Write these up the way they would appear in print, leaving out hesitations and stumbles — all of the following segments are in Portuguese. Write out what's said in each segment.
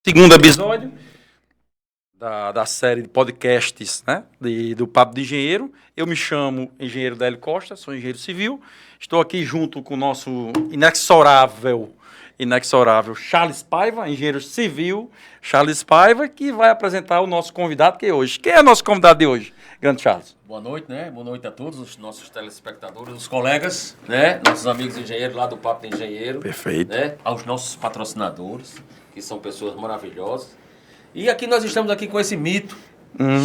segundo episódio da série de podcasts, né, do Papo de Engenheiro. Eu me chamo Engenheiro Délio Costa, sou engenheiro civil. Estou aqui junto com o nosso inexorável Charles Paiva, engenheiro civil. Charles Paiva, que vai apresentar o nosso convidado que é hoje. Quem é o nosso convidado de hoje, grande Charles? Boa noite, né? Boa noite a todos os nossos telespectadores, os colegas, né? Nossos amigos engenheiros lá do Papo de Engenheiro. Perfeito. Né? Aos nossos patrocinadores, que são pessoas maravilhosas. E aqui nós estamos aqui com esse mito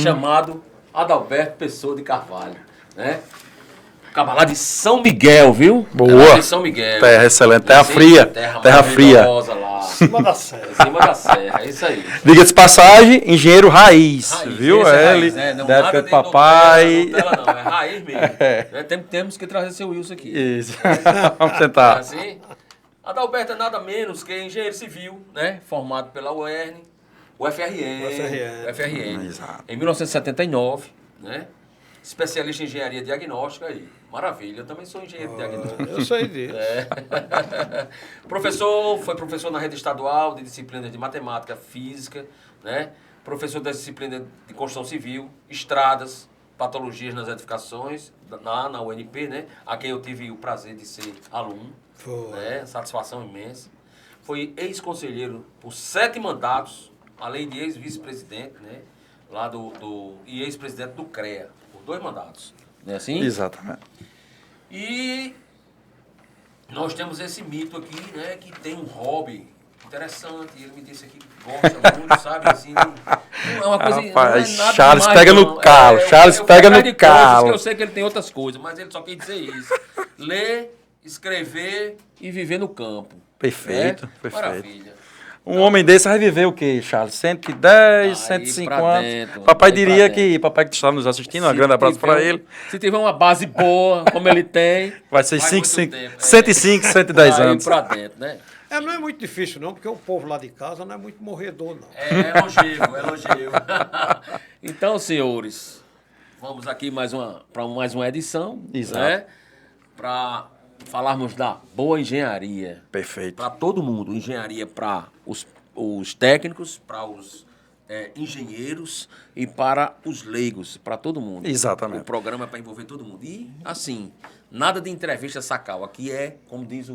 chamado Adalberto Pessoa de Carvalho, né? Cabalá de São Miguel, viu? Boa. De São Miguel. Terra excelente, terra fria. Terra fria. Lá. Em cima da serra. Em cima da serra, é isso aí. Diga-se de passagem, engenheiro raiz, viu? Esse é Ele, raiz, né? Não, da época nada do de papai. Nutella, não, é raiz mesmo. Né? Temos que trazer seu Wilson aqui. Isso. Vamos sentar. Assim, Adalberto é nada menos que engenheiro civil, né? Formado pela UFRN. Exato. Em 1979, né? Especialista em engenharia diagnóstica aí. Maravilha, eu também sou engenheiro diagnóstico. Eu sei disso. Foi professor na rede estadual de disciplinas de matemática, física, né? Professor da disciplina de construção civil, estradas, patologias nas edificações, na UNP, né? A quem eu tive o prazer de ser aluno. Né? Satisfação imensa. Foi ex-conselheiro por 7 mandatos, além de ex-vice-presidente, né? Lá e ex-presidente do CREA, por 2 mandatos. Não é assim? Exatamente. E nós temos esse mito aqui, né? Que tem um hobby interessante. Ele me disse aqui que gosta muito, sabe? Assim, não é uma coisa. Rapaz, não é nada Charles demais, pega não. no calo. Charles pega no de calo. coisas que eu sei que ele tem outras coisas, mas ele só quer dizer isso. Ler, escrever e viver no campo. Perfeito, né? perfeito. Maravilha. Um homem desse vai viver o quê, Charles? 110, 105 anos. Dentro, Papai diria que, papai que está nos assistindo, um grande abraço para ele. Se tiver uma base boa, como ele tem, Vai ser muito 105, 110 anos. Pra dentro, né? Não é muito difícil, não, porque o povo lá de casa não é muito morredor, não. É longevo. Então, senhores, vamos aqui para mais uma edição. Exato. Né? Para falarmos da boa engenharia. Perfeito. Para todo mundo. Engenharia para os técnicos, para os engenheiros e para os leigos, para todo mundo. Exatamente. O programa é para envolver todo mundo. E, assim, nada de entrevista sacal. Aqui é, como diz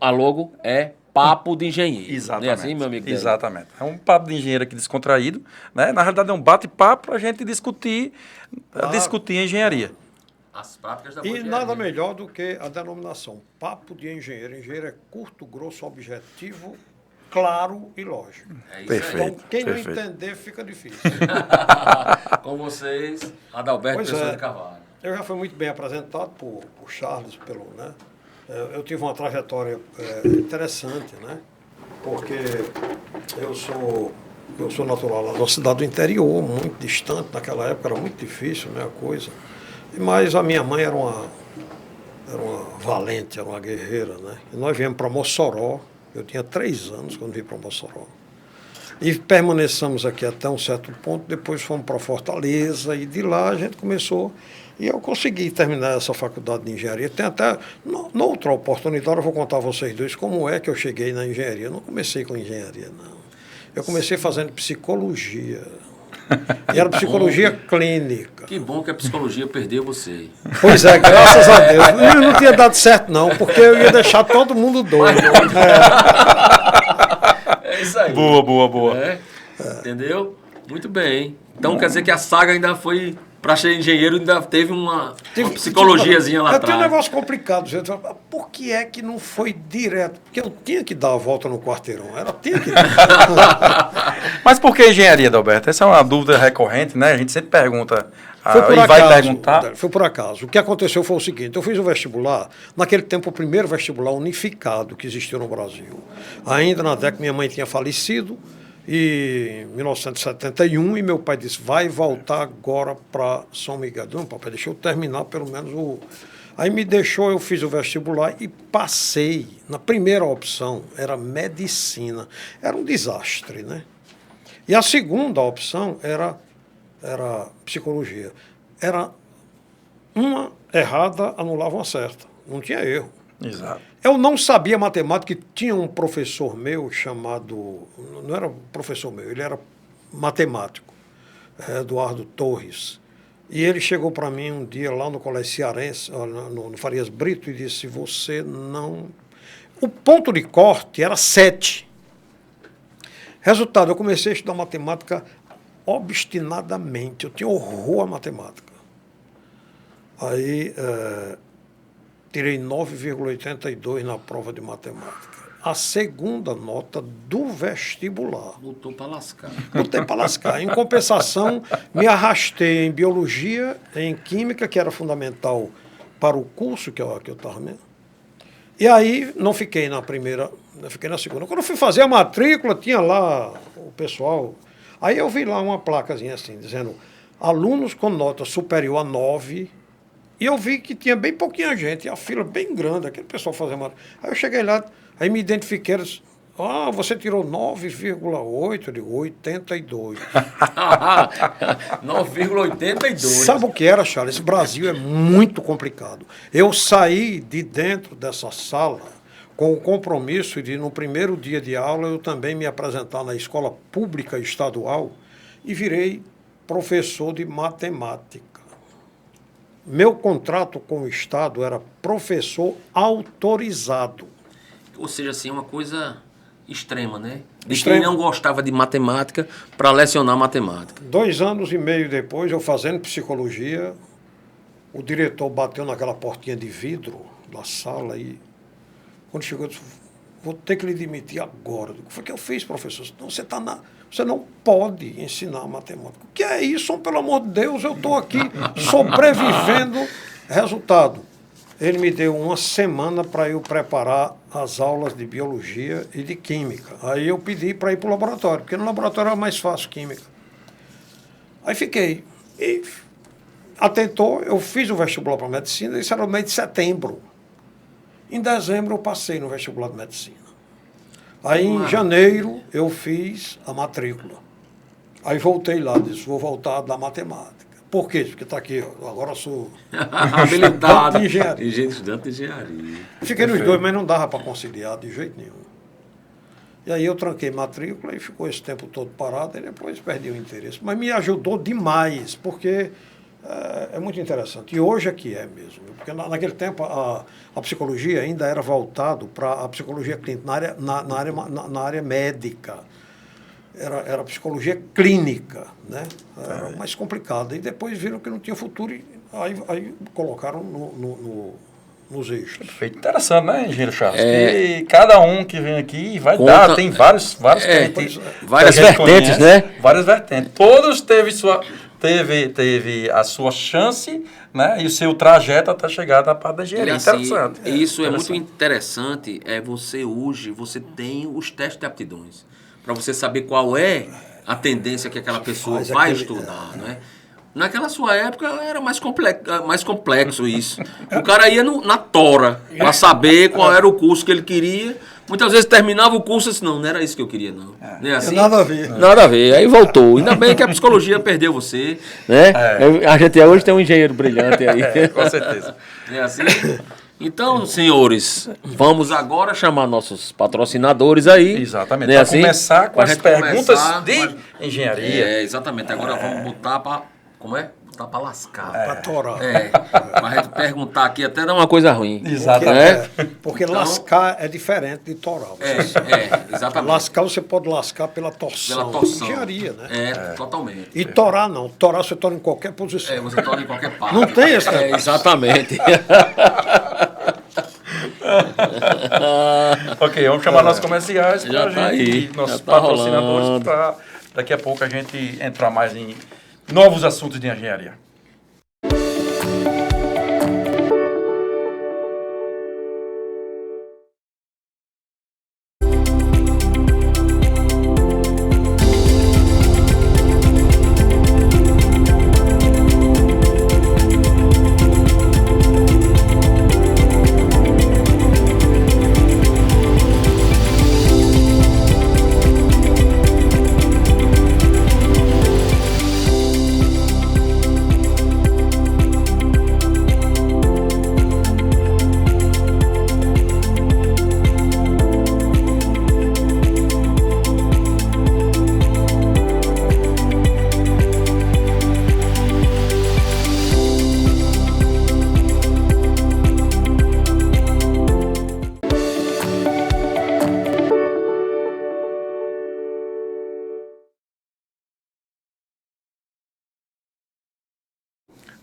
a logo, é papo de engenheiro. Exatamente. Não é assim, meu amigo? Exatamente. É um papo de engenheiro aqui descontraído, né? Na realidade é um bate-papo para a gente discutir engenharia. As práticas da E boa nada engenharia. melhor do que a denominação papo de engenheiro. Engenheiro é curto, grosso, objetivo, claro e lógico. É isso Perfeito. Então, quem perfeito. não entender, fica difícil. aí. Com vocês, Adalberto Pois Pessoa é. de Carvalho. Eu já fui muito bem apresentado por Charles, né? Eu tive uma trajetória interessante, né? Porque eu sou natural lá de uma cidade do interior, muito distante, naquela época era muito difícil, né, a coisa. Mas a minha mãe era uma valente, era uma guerreira, né? E nós viemos para Mossoró, eu tinha 3 anos quando vim para Mossoró. E permanecemos aqui até um certo ponto, depois fomos para Fortaleza, e de lá a gente começou, e eu consegui terminar essa faculdade de engenharia. Tem até, noutra oportunidade, eu vou contar a vocês dois como é que eu cheguei na engenharia. Eu não comecei com engenharia, não. Eu comecei fazendo psicologia. E era psicologia clínica. Que bom que a psicologia perdeu você. Pois é, graças a Deus. Não tinha dado certo, não, porque eu ia deixar todo mundo doido. É isso aí. Boa. Entendeu? Muito bem. Então quer dizer que a saga ainda foi... Para ser engenheiro ainda teve uma psicologiazinha lá Eu tenho um atrás. negócio complicado, gente. Por que é que não foi direto? Porque eu tinha que dar a volta no quarteirão. Tinha que dar. Mas por que engenharia, Adalberto? Essa é uma dúvida recorrente, né? A gente sempre pergunta Vai perguntar. Foi por acaso. O que aconteceu foi o seguinte: eu fiz o vestibular, naquele tempo, o primeiro vestibular unificado que existiu no Brasil. Ainda na década, minha mãe tinha falecido, em 1971, e meu pai disse: vai voltar agora para São Miguel. Não, papai, deixa eu terminar pelo menos o. Aí me deixou, eu fiz o vestibular e passei. Na primeira opção era medicina. Era um desastre, né? E a segunda opção era psicologia. Era uma errada, anulava uma certa. Não tinha erro. Exato. Eu não sabia matemática e tinha um professor meu chamado... Não era professor meu, ele era matemático, Eduardo Torres. E ele chegou para mim um dia lá no Colégio Cearense, no Farias Brito, e disse, você não... O ponto de corte era 7. Resultado, eu comecei a estudar matemática obstinadamente. Eu tinha horror à matemática. Aí, tirei 9,82 na prova de matemática. A segunda nota do vestibular. Botou para lascar. Botei para lascar. Em compensação, me arrastei em biologia, em química, que era fundamental para o curso que eu estava mesmo. E aí, não fiquei na primeira, fiquei na segunda. Quando eu fui fazer a matrícula, tinha lá o pessoal. Aí eu vi lá uma placazinha assim, dizendo alunos com nota superior a 9. E eu vi que tinha bem pouquinha gente, a fila bem grande, aquele pessoal fazendo matrícula. Aí eu cheguei lá, aí me identifiquei, eles, você tirou 9,8, de 82. 9,82. Sabe o que era, Charles? Esse Brasil é muito complicado. Eu saí de dentro dessa sala com o compromisso de, no primeiro dia de aula, eu também me apresentar na escola pública estadual e virei professor de matemática. Meu contrato com o Estado era professor autorizado. Ou seja, assim, uma coisa extrema, né? De Extrema. quem não gostava de matemática para lecionar matemática. 2 anos e meio depois, eu fazendo psicologia, o diretor bateu naquela portinha de vidro da sala e, quando chegou, eu disse, vou ter que lhe demitir agora. O que foi que eu fiz, professor? Não, você não pode ensinar matemática. O que é isso? Pelo amor de Deus, eu estou aqui sobrevivendo. Resultado, ele me deu 1 semana para eu preparar as aulas de biologia e de química. Aí eu pedi para ir para o laboratório, porque no laboratório era mais fácil química. Aí fiquei. E atentou, eu fiz o vestibular para medicina, isso era no mês de setembro. Em dezembro eu passei no vestibular de medicina. Aí em janeiro eu fiz a matrícula. Aí voltei lá, disse, vou voltar da matemática. Por quê? Porque está aqui, agora eu sou Habilitado. estudante de engenharia. Estudante de engenharia. Fiquei nos dois, mas não dava para conciliar de jeito nenhum. E aí eu tranquei matrícula e ficou esse tempo todo parado e depois perdi o interesse. Mas me ajudou demais, porque é muito interessante. E hoje é que é mesmo. Porque naquele tempo a psicologia ainda era voltado para a psicologia clínica, na área médica. Era psicologia clínica, né? Era mais complicada. E depois viram que não tinha futuro e aí colocaram nos eixos. Perfeito. Interessante, né, engenheiro Charles? Que cada um que vem aqui vai dar, tem vários várias que a gente vertentes, conhece, né? Várias vertentes. Todos teve a sua chance, né? E o seu trajeto até chegar na parte da engenharia. Interessante. Isso é muito interessante. Você hoje, você tem os testes de aptidões. Para você saber qual é a tendência que aquela pessoa vai estudar, né? Naquela sua época era mais complexo isso. O cara ia na tora para saber qual era o curso que ele queria. Muitas vezes terminava o curso e disse, não era isso que eu queria, não. Não é assim? Nada a ver. Nada a ver. Aí voltou. Ainda bem que a psicologia perdeu você, né? A gente hoje tem um engenheiro brilhante aí. Com certeza. Não é assim? Então, senhores, vamos agora chamar nossos patrocinadores aí. Exatamente. Para começar com as perguntas de engenharia. Exatamente. Agora vamos botar para... Como é? Botar para lascar. Para torar. Para a gente perguntar aqui até dar uma coisa ruim. Exatamente. Porque então, lascar é diferente de torar. Exatamente. Lascar você pode lascar pela torção. Engenharia, né? Totalmente. E torar não. Torar você tora em qualquer posição. Você tora em qualquer parte. Não tem esse exatamente. Ok, vamos chamar nossos comerciais Já tá aí, nossos já tá patrocinadores, para daqui a pouco a gente entrar mais em novos assuntos de engenharia.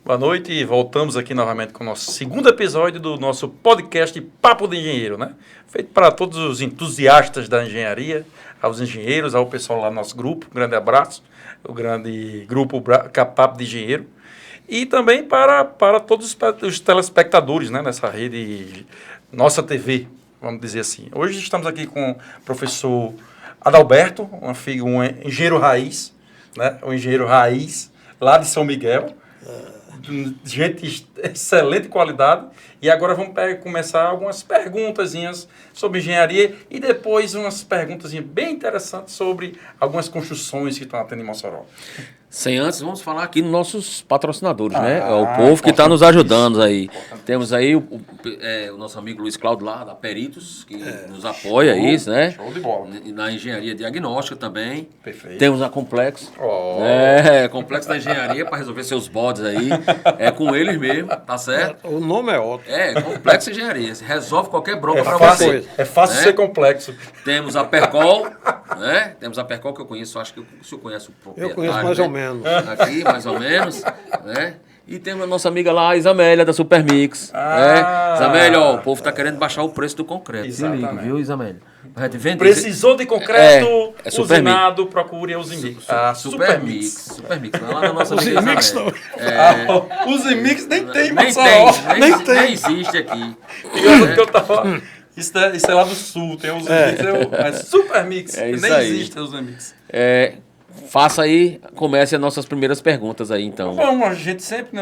Boa noite e voltamos aqui novamente com o nosso segundo episódio do nosso podcast Papo de Engenheiro, né? Feito para todos os entusiastas da engenharia, aos engenheiros, ao pessoal lá do nosso grupo. Um grande abraço, o grande grupo Papo de Engenheiro. E também para todos os telespectadores, né? Nessa rede, nossa TV, vamos dizer assim. Hoje estamos aqui com o professor Adalberto, um engenheiro raiz, né? Um engenheiro raiz lá de São Miguel. Gente de excelente qualidade. E agora vamos começar algumas perguntazinhas sobre engenharia e depois umas perguntazinhas bem interessantes sobre algumas construções que estão tendo em Mossoró. Sem antes, vamos falar aqui dos nossos patrocinadores, né? É o povo que está nos ajudando aí. Temos aí o nosso amigo Luiz Cláudio lá, da Peritos, que nos apoia isso, né? Show de bola. Na engenharia diagnóstica também. Perfeito. Temos a Complexo. Complexo da Engenharia para resolver seus bodes aí. É com eles mesmo, tá certo? O nome é ótimo. Complexo Engenharia. Resolve qualquer bronca para fácil, você. É fácil ser complexo. Temos a Percol, né? Temos a Percol que eu conheço, acho que o senhor conhece o proprietário. Eu conheço mais ou menos. Aqui, mais ou menos, né? E temos a nossa amiga lá, a Isamélia, da Supermix. Isamélia, ó, o povo tá querendo baixar o preço do concreto. Se liga, viu, Isamélia? Precisou de concreto usinado, procure a Usimix. Supermix. Supermix, lá da nossa amiga Usimix Isamélia. não. Usimix nem tem, nem tem. Nem existe aqui. Que eu tava... Isso é lá do sul, tem os Usimix, mas Supermix, nem existe os Usimix. Faça aí, comece as nossas primeiras perguntas aí, então. Bom, a gente sempre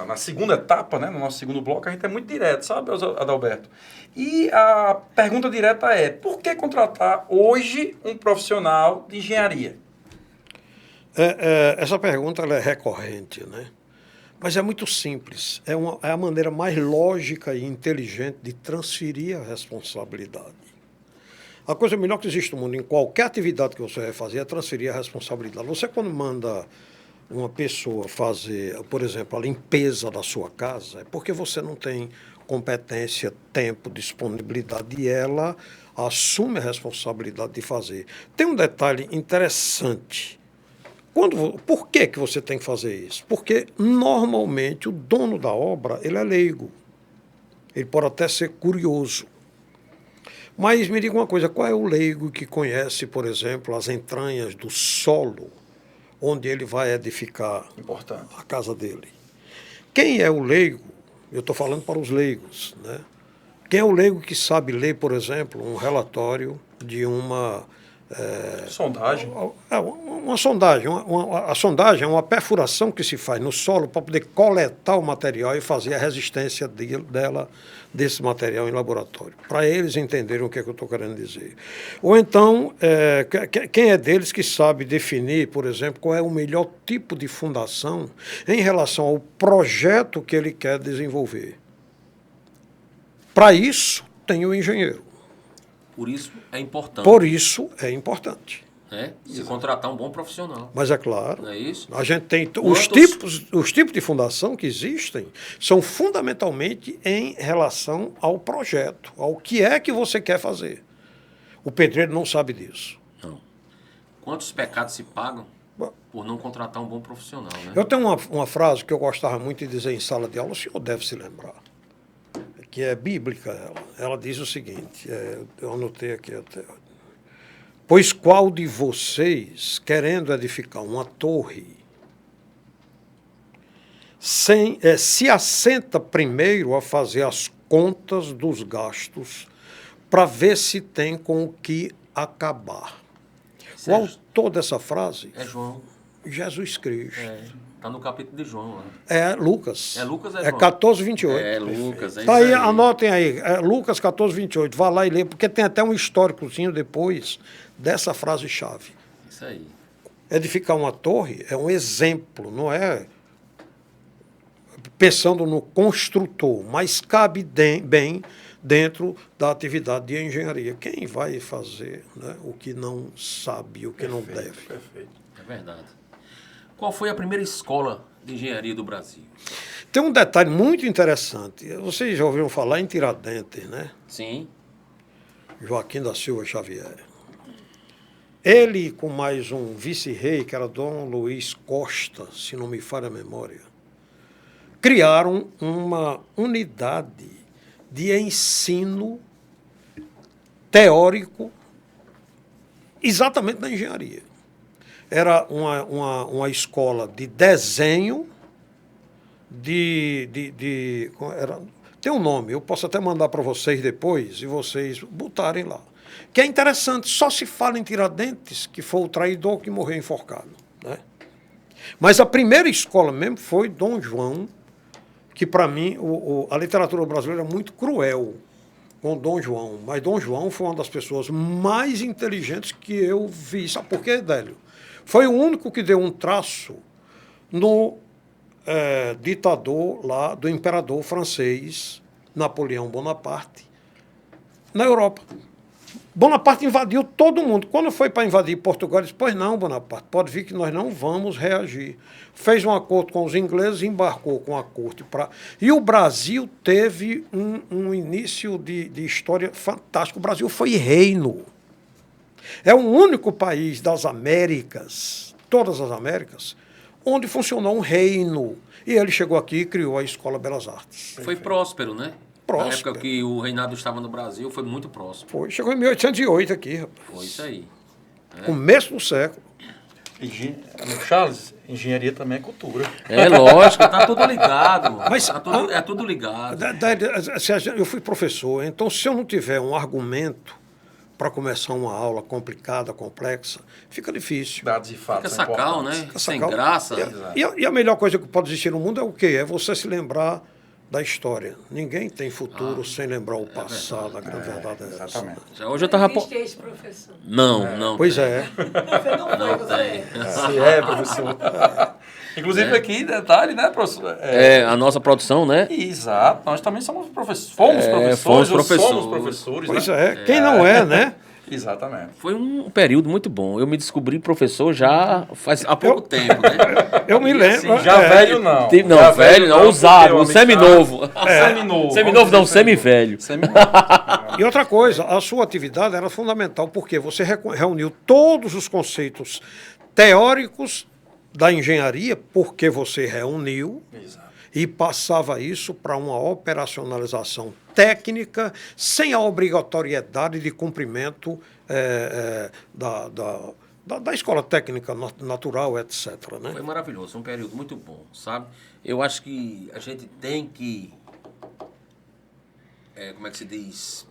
na segunda etapa, né, no nosso segundo bloco, a gente é muito direto, sabe, Adalberto? E a pergunta direta é, por que contratar hoje um profissional de engenharia? Essa pergunta ela é recorrente, né? Mas é muito simples. É a maneira mais lógica e inteligente de transferir a responsabilidade. A coisa melhor que existe no mundo, em qualquer atividade que você vai fazer, é transferir a responsabilidade. Você, quando manda uma pessoa fazer, por exemplo, a limpeza da sua casa, é porque você não tem competência, tempo, disponibilidade, e ela assume a responsabilidade de fazer. Tem um detalhe interessante. Por que você tem que fazer isso? Porque, normalmente, o dono da obra, ele é leigo. Ele pode até ser curioso. Mas me diga uma coisa, qual é o leigo que conhece, por exemplo, as entranhas do solo onde ele vai edificar a casa dele? Quem é o leigo? Eu estou falando para os leigos, né? Quem é o leigo que sabe ler, por exemplo, um relatório de uma... sondagem? Uma sondagem. A sondagem é uma perfuração que se faz no solo para poder coletar o material e fazer a resistência desse material em laboratório, para eles entenderem o que é que eu estou querendo dizer. Ou então, quem é deles que sabe definir, por exemplo, qual é o melhor tipo de fundação em relação ao projeto que ele quer desenvolver? Para isso, tem o engenheiro. Por isso é importante. Por isso é importante. Se contratar um bom profissional. Mas é claro, não é isso? A gente tem os tipos de fundação que existem são fundamentalmente em relação ao projeto, ao que é que você quer fazer. O pedreiro não sabe disso. Não. Quantos pecados se pagam por não contratar um bom profissional, né? Eu tenho uma frase que eu gostava muito de dizer em sala de aula, o senhor deve se lembrar, que é bíblica ela. Ela diz o seguinte, eu anotei aqui até... Pois qual de vocês, querendo edificar uma torre, se assenta primeiro a fazer as contas dos gastos para ver se tem com o que acabar? O autor dessa frase é João. Jesus Cristo. Está no capítulo de João. Lá. É Lucas. É Lucas, é João? 14, 28. É Lucas, tá aí, anotem aí. Lucas 14, 28. Vá lá e lê, porque tem até um históricozinho depois dessa frase-chave. Isso aí. Edificar uma torre é um exemplo, não é pensando no construtor, mas cabe bem dentro da atividade de engenharia. Quem vai fazer, né, o que não sabe, o que não deve? Perfeito. É verdade. Qual foi a primeira escola de engenharia do Brasil? Tem um detalhe muito interessante. Vocês já ouviram falar em Tiradentes, né? Sim. Joaquim da Silva Xavier. Ele, com mais um vice-rei, que era Dom Luiz Costa, se não me falha a memória, criaram uma unidade de ensino teórico exatamente na engenharia. Era uma escola de desenho, tem um nome, eu posso até mandar para vocês depois e vocês botarem lá. Que é interessante, só se fala em Tiradentes, que foi o traidor que morreu enforcado. Né? Mas a primeira escola mesmo foi Dom João, que para mim a literatura brasileira é muito cruel com Dom João. Mas Dom João foi uma das pessoas mais inteligentes que eu vi. Sabe por quê, Délio? Foi o único que deu um traço no ditador lá do imperador francês, Napoleão Bonaparte, na Europa. Bonaparte invadiu todo mundo. Quando foi para invadir Portugal, ele disse, pois não, Bonaparte, pode vir que nós não vamos reagir. Fez um acordo com os ingleses, embarcou com a corte. E o Brasil teve um início de história fantástico. O Brasil foi reino. É o único país das Américas, todas as Américas, onde funcionou um reino. E ele chegou aqui e criou a Escola Belas Artes. Foi próspero, né? Próspero. Na época que o reinado estava no Brasil, foi muito próspero. Foi, chegou em 1808 aqui, rapaz. Foi isso aí. Começo do século. Charles, engenharia também é cultura. É lógico, tá tudo ligado. Mas, É tudo ligado. Eu fui professor, então se eu não tiver um argumento para começar uma aula complicada, complexa, fica difícil. Dados e fatos Fica são sacal, né? importantes. Sem graça. E a melhor coisa que pode existir no mundo é o quê? É você se lembrar da história. Ninguém tem futuro sem lembrar o passado. A grande verdade é essa. Exatamente. Hoje eu tava... Existe ex-professor. Não. Pois é. Você não foi, você. Se é, professor. Inclusive aqui, detalhe, né, professor? A nossa produção, né? Exato. Nós também somos professores. Fomos professores fomos ou professores. somos professores, Pois né? é. Quem não é, né? Exatamente. Foi um período muito bom. Eu me descobri professor já há pouco tempo, né? Eu me lembro. Assim, já velho não. Não, Já velho não, porque ousado, o um amigo seminovo. Seminovo. Seminovo não, semi-velho. E outra coisa, a sua atividade era fundamental, porque você reuniu todos os conceitos teóricos da engenharia, porque você reuniu. Exato. E passava isso para uma operacionalização técnica, sem a obrigatoriedade de cumprimento da escola técnica natural, etc. Né? Foi maravilhoso, um período muito bom, sabe? Eu acho que a gente tem que, como é que se diz,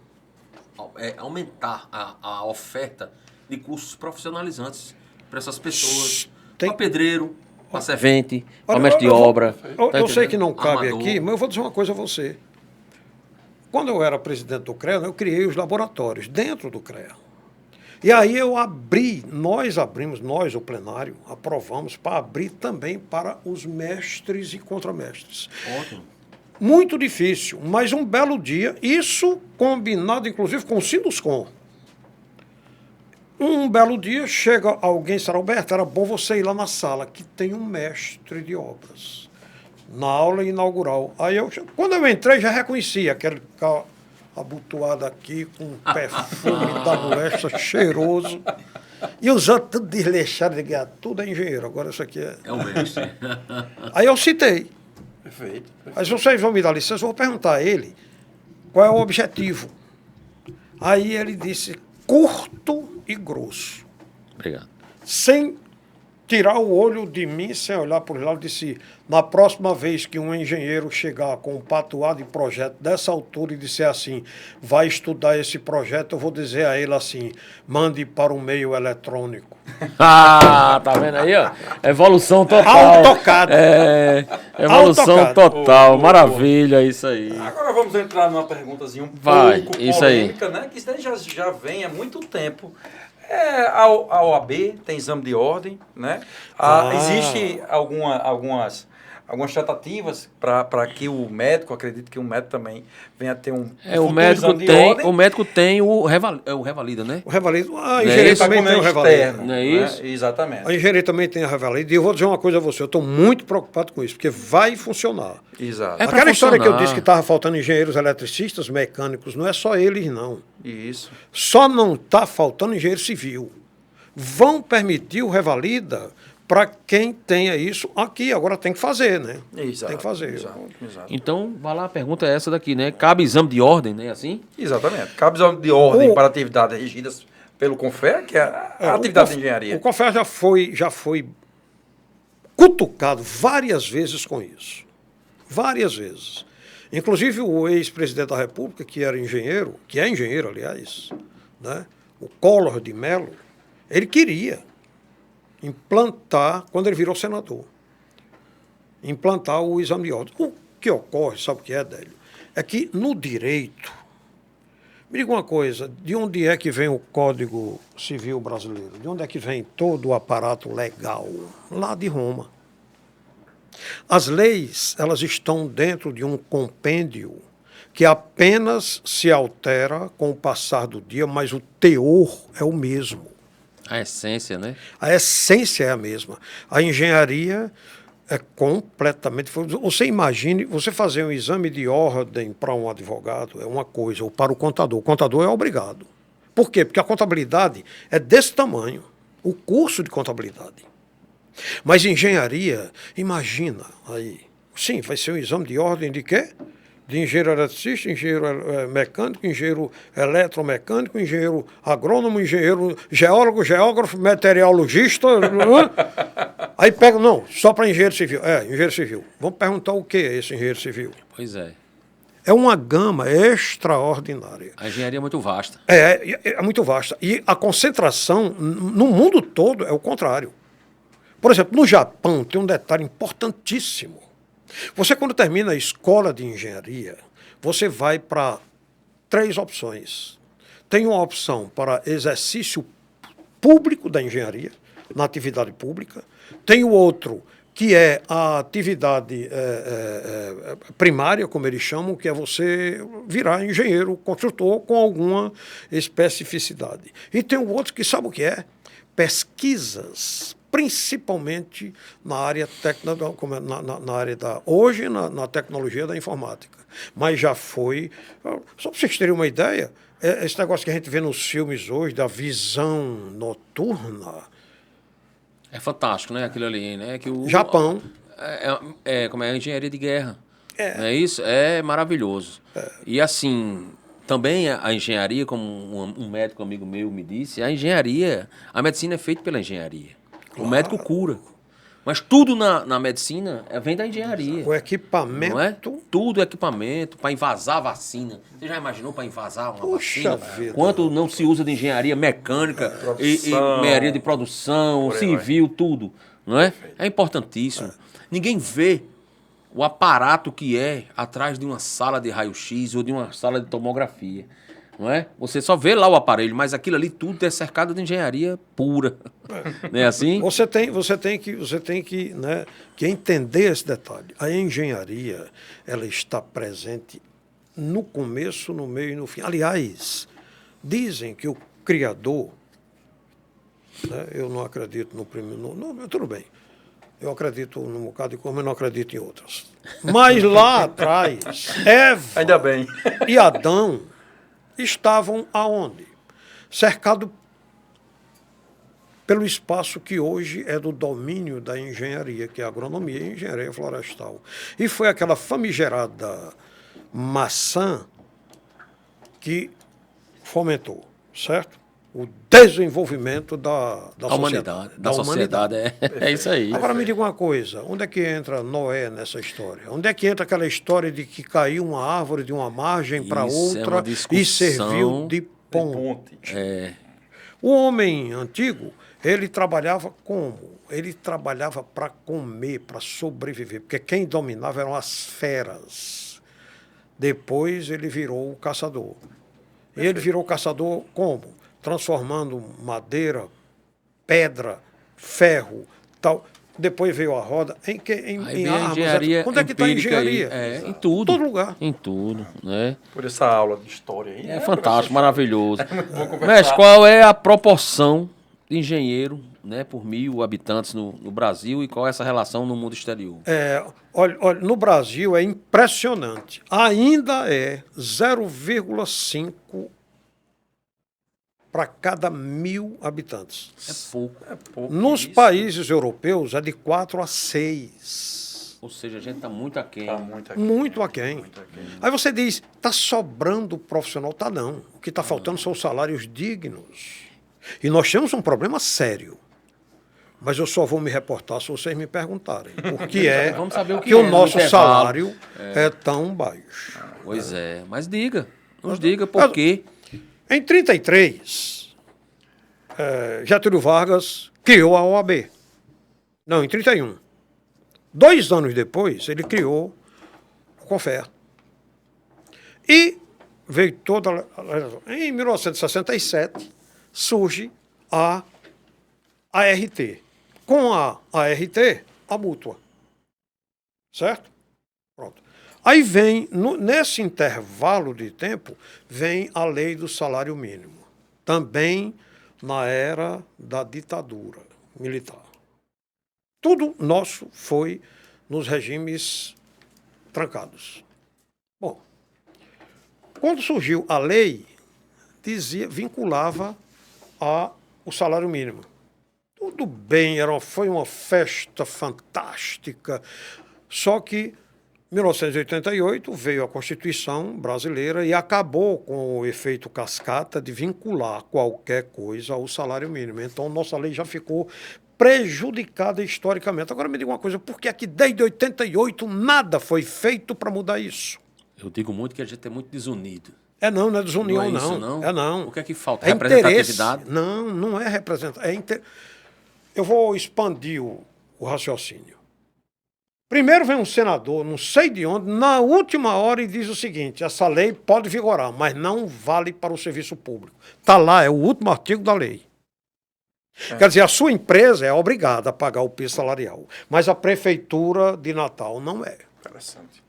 aumentar a oferta de cursos profissionalizantes para essas pessoas, para pedreiro, para servente, para mestre de obra. Eu sei que não cabe Armador. aqui, mas eu vou dizer uma coisa a você. Quando eu era presidente do CREA, eu criei os laboratórios dentro do CREA. E aí nós, o plenário, aprovamos para abrir também para os mestres e contramestres. Ótimo. Muito difícil, mas um belo dia, isso combinado inclusive com o Sinduscom. Um belo dia chega alguém, Sr. Alberto, era bom você ir lá na sala, que tem um mestre de obras, na aula inaugural. Aí quando eu entrei, já reconheci aquele abotoado aqui, com um perfume da moléstia cheiroso, e os outros tudo desleixados, tudo é engenheiro, agora isso aqui é... É o mestre. Aí eu citei. Perfeito. Mas se vocês vão me dar licença, eu vou perguntar a ele qual é o objetivo. Aí ele disse, curto e grosso. Obrigado. Sem tirar o olho de mim, sem olhar para os lados, disse, na próxima vez que um engenheiro chegar com um patuado de projeto dessa altura e disser assim, vai estudar esse projeto, eu vou dizer a ele assim, mande para o meio eletrônico. Ah, tá vendo aí, ó? Evolução total. Autocad. Evolução Autocad. total. Maravilha, isso aí. Agora vamos entrar numa perguntazinha um Vai, pouco isso aí. polêmica, né? Que isso daí já vem há muito tempo. A OAB tem exame de ordem, né? Existe algumas tratativas para que o médico, acredito que o médico também venha a ter um O médico tem o revalida, né? O revalida, a é engenharia isso? também tem o revalida. externo, Não é isso? Né? Exatamente. A engenharia também tem a revalida. E eu vou dizer uma coisa a você, eu estou muito preocupado com isso, porque vai funcionar. Exato. É pra Aquela história que eu funcionar. disse que estava faltando engenheiros eletricistas, mecânicos, não é só eles, não. Isso. Só não está faltando engenheiro civil. Vão permitir o revalida para quem tenha isso aqui. Agora tem que fazer, né? Exato, Tem que fazer. Exato. Então, vai lá, a pergunta é essa daqui, né? Cabe exame de ordem, né? Assim? Exatamente. Cabe exame de ordem O- para atividades regidas pelo CONFER, que é a atividade de engenharia. O CONFER já foi cutucado várias vezes com isso. Várias vezes. Inclusive o ex-presidente da República, que era engenheiro, que é engenheiro, aliás, né? O Collor de Mello, ele queria implantar, quando ele virou senador, implantar o exame de ordem. O que ocorre, sabe o que é, Délio? É que no direito, me diga uma coisa, de onde é que vem o Código Civil brasileiro? De onde é que vem todo o aparato legal? Lá de Roma. As leis, elas estão dentro de um compêndio que apenas se altera com o passar do dia, mas o teor é o mesmo. A essência, né? A essência é a mesma. A engenharia é completamente... Você imagine, você fazer um exame de ordem para um advogado é uma coisa, ou para o contador. O contador é obrigado. Por quê? Porque a contabilidade é desse tamanho. O curso de contabilidade. Mas engenharia, imagina aí. Sim, vai ser um exame de ordem de quê? De engenheiro eletricista, engenheiro mecânico, engenheiro eletromecânico, engenheiro agrônomo, engenheiro geólogo, geógrafo, meteorologista. Aí pega, não, só para engenheiro civil. Engenheiro civil. Vamos perguntar o que é esse engenheiro civil? Pois é. É uma gama extraordinária. A engenharia é muito vasta. É muito vasta. E a concentração no mundo todo é o contrário. Por exemplo, no Japão tem um detalhe importantíssimo. Você, quando termina a escola de engenharia, você vai para 3 opções. Tem uma opção para exercício público da engenharia, na atividade pública. Tem o outro, que é a atividade primária, como eles chamam, que é você virar engenheiro, construtor, com alguma especificidade. E tem o outro que sabe o que é? Pesquisas, principalmente na área na área hoje na tecnologia da informática. Mas já foi, só para vocês terem uma ideia, esse negócio que a gente vê nos filmes hoje, da visão noturna. É fantástico, né? Aquilo ali, né? Que o Japão. Como é a engenharia de guerra. Não é isso? É maravilhoso. E assim, também a engenharia, como um médico amigo meu me disse, a medicina é feita pela engenharia. O médico cura. Mas tudo na medicina vem da engenharia. O equipamento. Não é? Tudo equipamento para invasar a vacina. Você já imaginou para invasar uma Puxa vacina? vida. Quanto não se usa de engenharia mecânica, e engenharia de produção, civil, tudo. Não é? É importantíssimo. Ninguém vê o aparato que é atrás de uma sala de raio-x ou de uma sala de tomografia. Não é? Você só vê lá o aparelho, mas aquilo ali tudo é cercado de engenharia pura. Não é assim? Você tem que, né, que entender esse detalhe. A engenharia, ela está presente no começo, no meio e no fim. Aliás, dizem que o Criador, né, eu não acredito no primeiro... tudo bem. Eu acredito num bocado de coisa, mas não acredito em outras. Mas lá atrás, Eva Ainda bem. e Adão estavam aonde? Cercado pelo espaço que hoje é do domínio da engenharia, que é a agronomia e engenharia florestal. E foi aquela famigerada maçã que fomentou, certo? O desenvolvimento da humanidade. sociedade. Da sociedade, é isso aí. Agora me diga uma coisa, onde é que entra Noé nessa história? Onde é que entra aquela história de que caiu uma árvore de uma margem para Isso é outra uma discussão. e serviu de ponte? O homem antigo, ele trabalhava como? Ele trabalhava para comer, para sobreviver, porque quem dominava eram as feras. Depois ele virou o caçador. E ele virou caçador como? Transformando madeira, pedra, ferro, tal. Depois veio a roda. Aí Em vem a armas. engenharia Onde é que está a empírica aí. engenharia? Em tudo. Todo lugar. Em tudo, né? Por essa aula de história aí. É fantástico, maravilhoso. muito bom conversar. Mestre, qual é a proporção de engenheiro, né, por 1.000 habitantes no Brasil e qual é essa relação no mundo exterior? Olha, no Brasil é impressionante. Ainda é 0,5 para cada 1.000 habitantes. É pouco. É pouco. Nos isso. países europeus é de 4 a 6. Ou seja, a gente está muito aquém. Tá muito aqui. Muito aquém. Muito aquém. Aí você diz, está sobrando profissional? Tá não. O que está faltando são salários dignos. E nós temos um problema sério. Mas eu só vou me reportar se vocês me perguntarem. Por que é Vamos saber o que que é o no nosso intervalo. salário é tão baixo? Pois é. Mas diga. Nos diga por quê. Em 33, Getúlio Vargas criou a OAB. Não, em 31. 2 anos depois, ele criou o CONFER. E veio toda a... Em 1967, surge a ART. Com a ART, a mútua. Certo? Pronto. Aí vem, nesse intervalo de tempo, vem a lei do salário mínimo. Também na era da ditadura militar. Tudo nosso foi nos regimes trancados. Bom, quando surgiu a lei, vinculava o salário mínimo. Tudo bem, foi uma festa fantástica, só que em 1988 veio a Constituição brasileira e acabou com o efeito cascata de vincular qualquer coisa ao salário mínimo. Então, nossa lei já ficou prejudicada historicamente. Agora me diga uma coisa, por que aqui desde 88 nada foi feito para mudar isso? Eu digo muito que a gente é muito desunido. Não é desunião, Não é isso, não. não? É não. O que é que falta? É Representatividade? interesse. Não é representatividade. Eu vou expandir o raciocínio. Primeiro vem um senador, não sei de onde, na última hora e diz o seguinte, essa lei pode vigorar, mas não vale para o serviço público. Está lá, é o último artigo da lei. Quer dizer, a sua empresa é obrigada a pagar o piso salarial, mas a prefeitura de Natal não é. Interessante.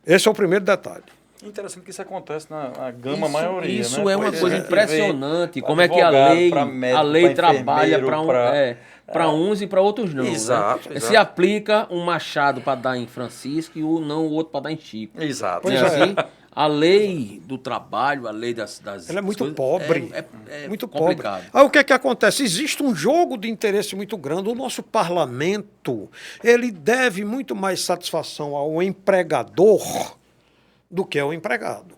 Esse é o primeiro detalhe. Interessante que isso acontece na gama maioria. Isso né? é uma Pois coisa é. impressionante. E vem Como é que a advogado, lei, pra médico, pra trabalha enfermeiro, para uns e para outros não. Exato, né? exato. Se aplica um machado para dar em Francisco e o outro para dar em Chico. Exato. Pois Não é é. assim? A lei do trabalho, a lei das Ela é muito coisas, pobre. É muito complicado. pobre. Aí o que é que acontece? Existe um jogo de interesse muito grande. O nosso parlamento, ele deve muito mais satisfação ao empregador do que ao empregado.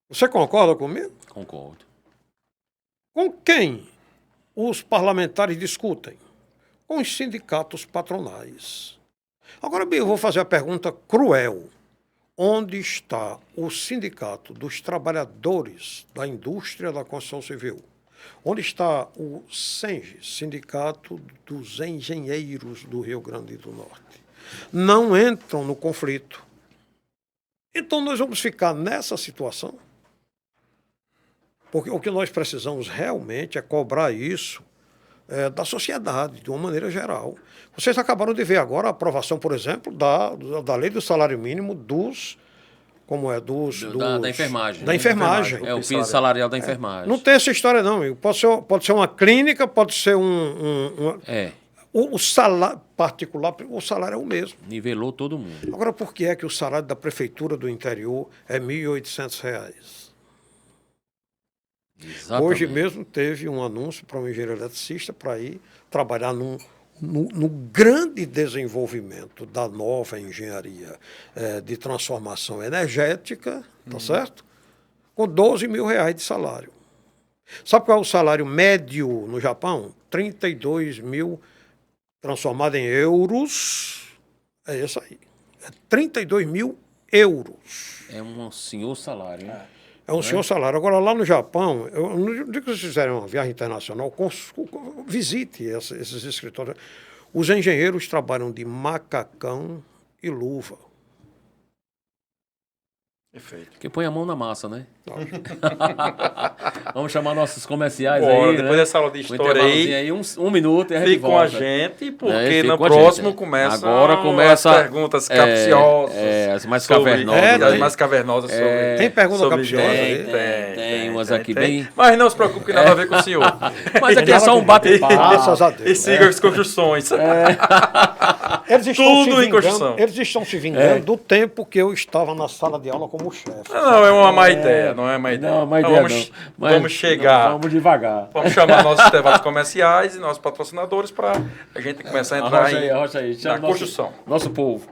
Você concorda comigo? Concordo. Com quem os parlamentares discutem? Com os sindicatos patronais. Agora, bem, eu vou fazer a pergunta cruel. Onde está o sindicato dos trabalhadores da indústria da construção civil? Onde está o SENGE, Sindicato dos Engenheiros do Rio Grande do Norte? Não entram no conflito. Então nós vamos ficar nessa situação? Porque o que nós precisamos realmente é cobrar isso da sociedade, de uma maneira geral. Vocês acabaram de ver agora a aprovação, por exemplo, da lei do salário mínimo Da enfermagem. Da enfermagem. É o piso salarial da enfermagem. Não tem essa história, não. Pode ser uma clínica, pode ser o salário particular, o salário é o mesmo. Nivelou todo mundo. Agora, por que é que o salário da prefeitura do interior é R$ 1.800? Exatamente. Hoje mesmo teve um anúncio para um engenheiro eletricista para ir trabalhar no grande desenvolvimento da nova engenharia de transformação energética, tá certo? Com R$ 12.000 de salário. Sabe qual é o salário médio no Japão? 32 mil transformado em euros. É isso aí. É 32 mil euros. É um senhor salário, hein? É um senhor salário. Agora, lá no Japão, no dia que vocês fizerem uma viagem internacional, visite esses escritórios. Os engenheiros trabalham de macacão e luva. Perfeito. Porque põe a mão na massa, né? Vamos chamar nossos comerciais Bora, aí, depois né? dessa aula de história aí, um minuto e a gente fique com volta. a gente, porque fica no com a próximo gente. começa Agora começa as perguntas capciosas. as mais sobre- cavernosas. as mais cavernosas sobre... Tem pergunta sobre capciosa gente. aí? Tem umas aqui bem... Mas não se preocupe que nada a ver com o senhor. Mas aqui é só um bate-papo. Graças a Deus. E siga as construções. Eles estão Tudo se em vingando, construção. eles estão se vingando do tempo que eu estava na sala de aula como chefe. Não, é uma má ideia, não é má ideia. Não, má Então ideia vamos, não. Mas vamos chegar, Vamos devagar. vamos chamar nossos intervalos comerciais e nossos patrocinadores para a gente começar a entrar Arrocha aí. Chama na construção. Nosso povo.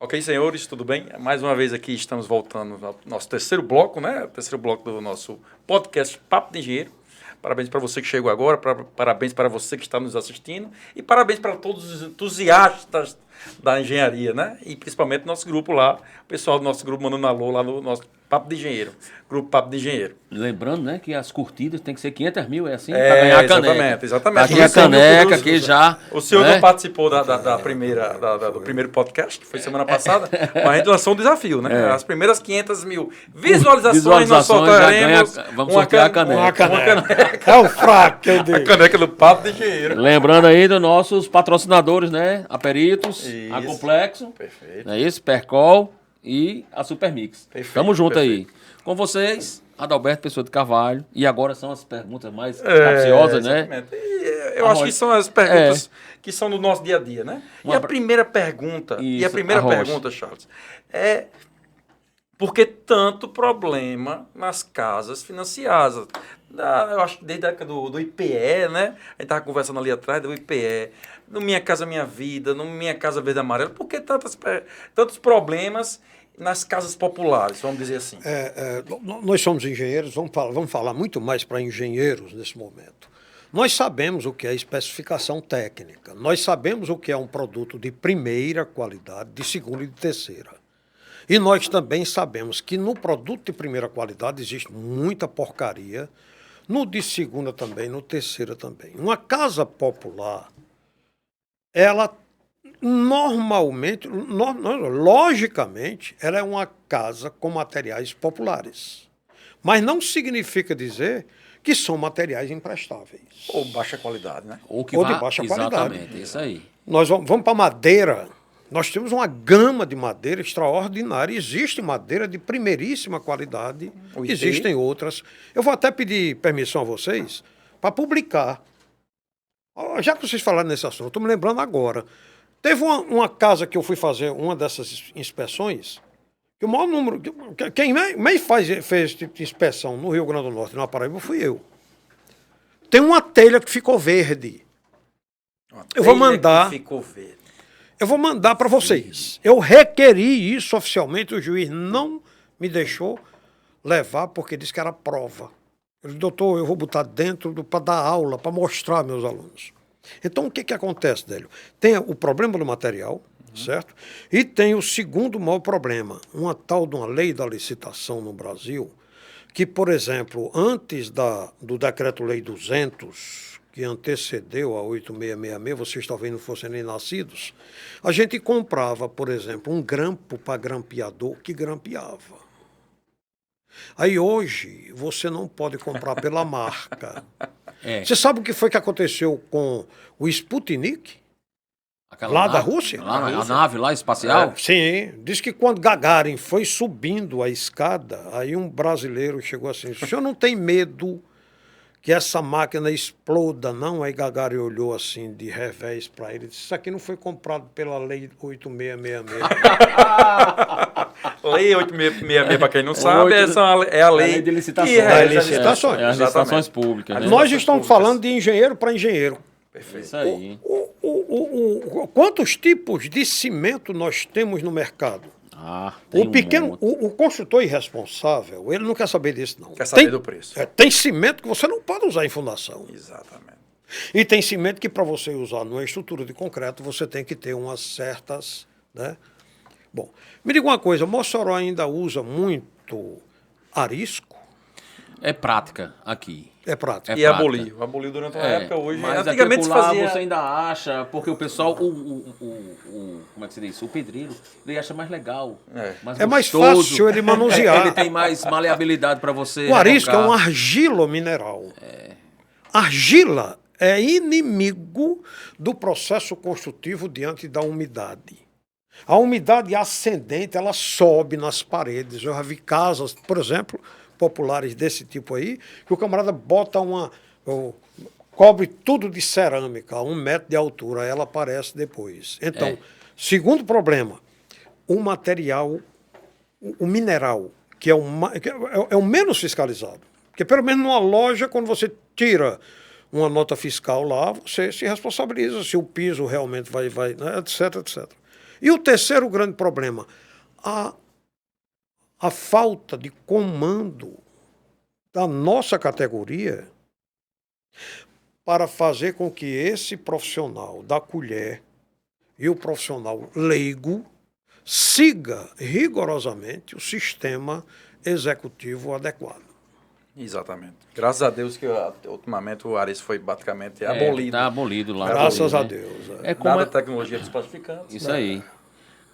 Ok, senhores, tudo bem? Mais uma vez aqui estamos voltando ao nosso terceiro bloco, né? O terceiro bloco do nosso podcast Papo de Engenheiro. Parabéns para você que chegou agora, parabéns para você que está nos assistindo e parabéns para todos os entusiastas da engenharia, né? E principalmente nosso grupo lá, o pessoal do nosso grupo mandando alô lá no nosso Papo de Engenheiro, grupo Papo de Engenheiro. Lembrando, né, que as curtidas tem que ser 500 mil, é assim? É, Pra ganhar a caneca. exatamente. Aqui a caneca, aqui já... O senhor né? não participou do primeiro podcast, que foi semana passada, mas a gente lançou um desafio, né? As primeiras 500 mil visualizações nós sortearemos vamos sortear a caneca. Uma caneca. É o fraco que eu A dei. caneca do Papo de Engenheiro. Lembrando aí dos nossos patrocinadores, né? A Peritos, a Isso. Complexo, Perfeito. não é isso? Percol e a Supermix. Perfeito, Tamo junto perfeito. aí. Com vocês, Adalberto Pessoa de Carvalho. E agora são as perguntas mais capciosas, né? Exatamente. E eu acho que são as perguntas que são do nosso dia a dia, né? E a primeira pergunta, Isso, Charles, é por que tanto problema nas casas financiadas? Eu acho que desde a época do IPE, né? A gente estava conversando ali atrás do IPE, no Minha Casa Minha Vida, no Minha Casa Verde e Amarela, por que tantos problemas nas casas populares, vamos dizer assim? Nós somos engenheiros, vamos falar muito mais para engenheiros nesse momento. Nós sabemos o que é especificação técnica, nós sabemos o que é um produto de primeira qualidade, de segunda e de terceira. E nós também sabemos que no produto de primeira qualidade existe muita porcaria, no de segunda também, no terceira também. Uma casa popular, ela normalmente, logicamente, ela é uma casa com materiais populares. Mas não significa dizer que são materiais imprestáveis. Ou baixa qualidade, né? Ou Ou de baixa qualidade. Exatamente, isso aí. Nós vamos para madeira. Nós temos uma gama de madeira extraordinária. Existe madeira de primeiríssima qualidade. O IP. Existem outras. Eu vou até pedir permissão a vocês para publicar. Já que vocês falaram nesse assunto, estou me lembrando agora. Teve uma casa que eu fui fazer uma dessas inspeções, que o maior número... Quem mais fez esse tipo de inspeção no Rio Grande do Norte, na Paraíba, fui eu. Tem uma telha que ficou verde. Eu vou mandar... Ficou verde. Eu vou mandar para vocês. Eu requeri isso oficialmente, o juiz não me deixou levar, porque disse que era prova. Eu disse, doutor, eu vou botar dentro para dar aula, para mostrar aos meus alunos. Então, o que acontece, Délio? Tem o problema do material, certo? E tem o segundo maior problema, uma tal de uma lei da licitação no Brasil, que, por exemplo, antes do Decreto-Lei 200, que antecedeu a 8666, vocês talvez não fossem nem nascidos, a gente comprava, por exemplo, um grampo para grampeador que grampeava. Aí hoje você não pode comprar pela marca. Você sabe o que foi que aconteceu com o Sputnik? Aquela Lá nave, da Rússia? Lá a nave lá espacial? Sim, diz que quando Gagarin foi subindo a escada, aí um brasileiro chegou assim, o senhor não tem medo que essa máquina exploda, não? Aí Gagarin olhou assim, de revés para ele, disse, isso aqui não foi comprado pela lei 8666. Lei 866, para quem não sabe, é a lei de licitações. que rege Das licitações. As licitações públicas, né? Nós estamos falando de engenheiro para engenheiro. Isso aí. Quantos tipos de cimento nós temos no mercado? Tem O pequeno, monte. o construtor irresponsável, ele não quer saber disso, não. Quer saber do preço. Tem cimento que você não pode usar em fundação. Exatamente. E tem cimento que, para você usar numa estrutura de concreto, você tem que ter umas certas. Né? Bom, me diga uma coisa: Mossoró ainda usa muito arisco? É prática aqui. É prático. É E prática. aboliu durante uma época, hoje. Mas Antigamente se aqui acolá fazia. você ainda acha, porque o pessoal, como é que se diz? O pedreiro, ele acha mais legal. É mais gostoso. fácil ele manusear. Ele tem mais maleabilidade para você. O arisco é um rebocar. argilo mineral. Argila é inimigo do processo construtivo diante da umidade. A umidade ascendente, ela sobe nas paredes. Eu já vi casas, por exemplo, populares desse tipo aí, que o camarada bota cobre tudo de cerâmica, a 1 metro de altura, ela aparece depois. Então, segundo problema, o material, o mineral, que é o menos fiscalizado. Porque pelo menos numa loja, quando você tira uma nota fiscal lá, você se responsabiliza se o piso realmente vai né, etc, etc. E o terceiro grande problema, a falta de comando da nossa categoria para fazer com que esse profissional da colher e o profissional leigo siga rigorosamente o sistema executivo adequado. Exatamente. Graças a Deus que ultimamente o Aris foi praticamente abolido. Está abolido lá. Graças a né? Deus. É como Nada é- de tecnologia dos plastificantes. Isso aí.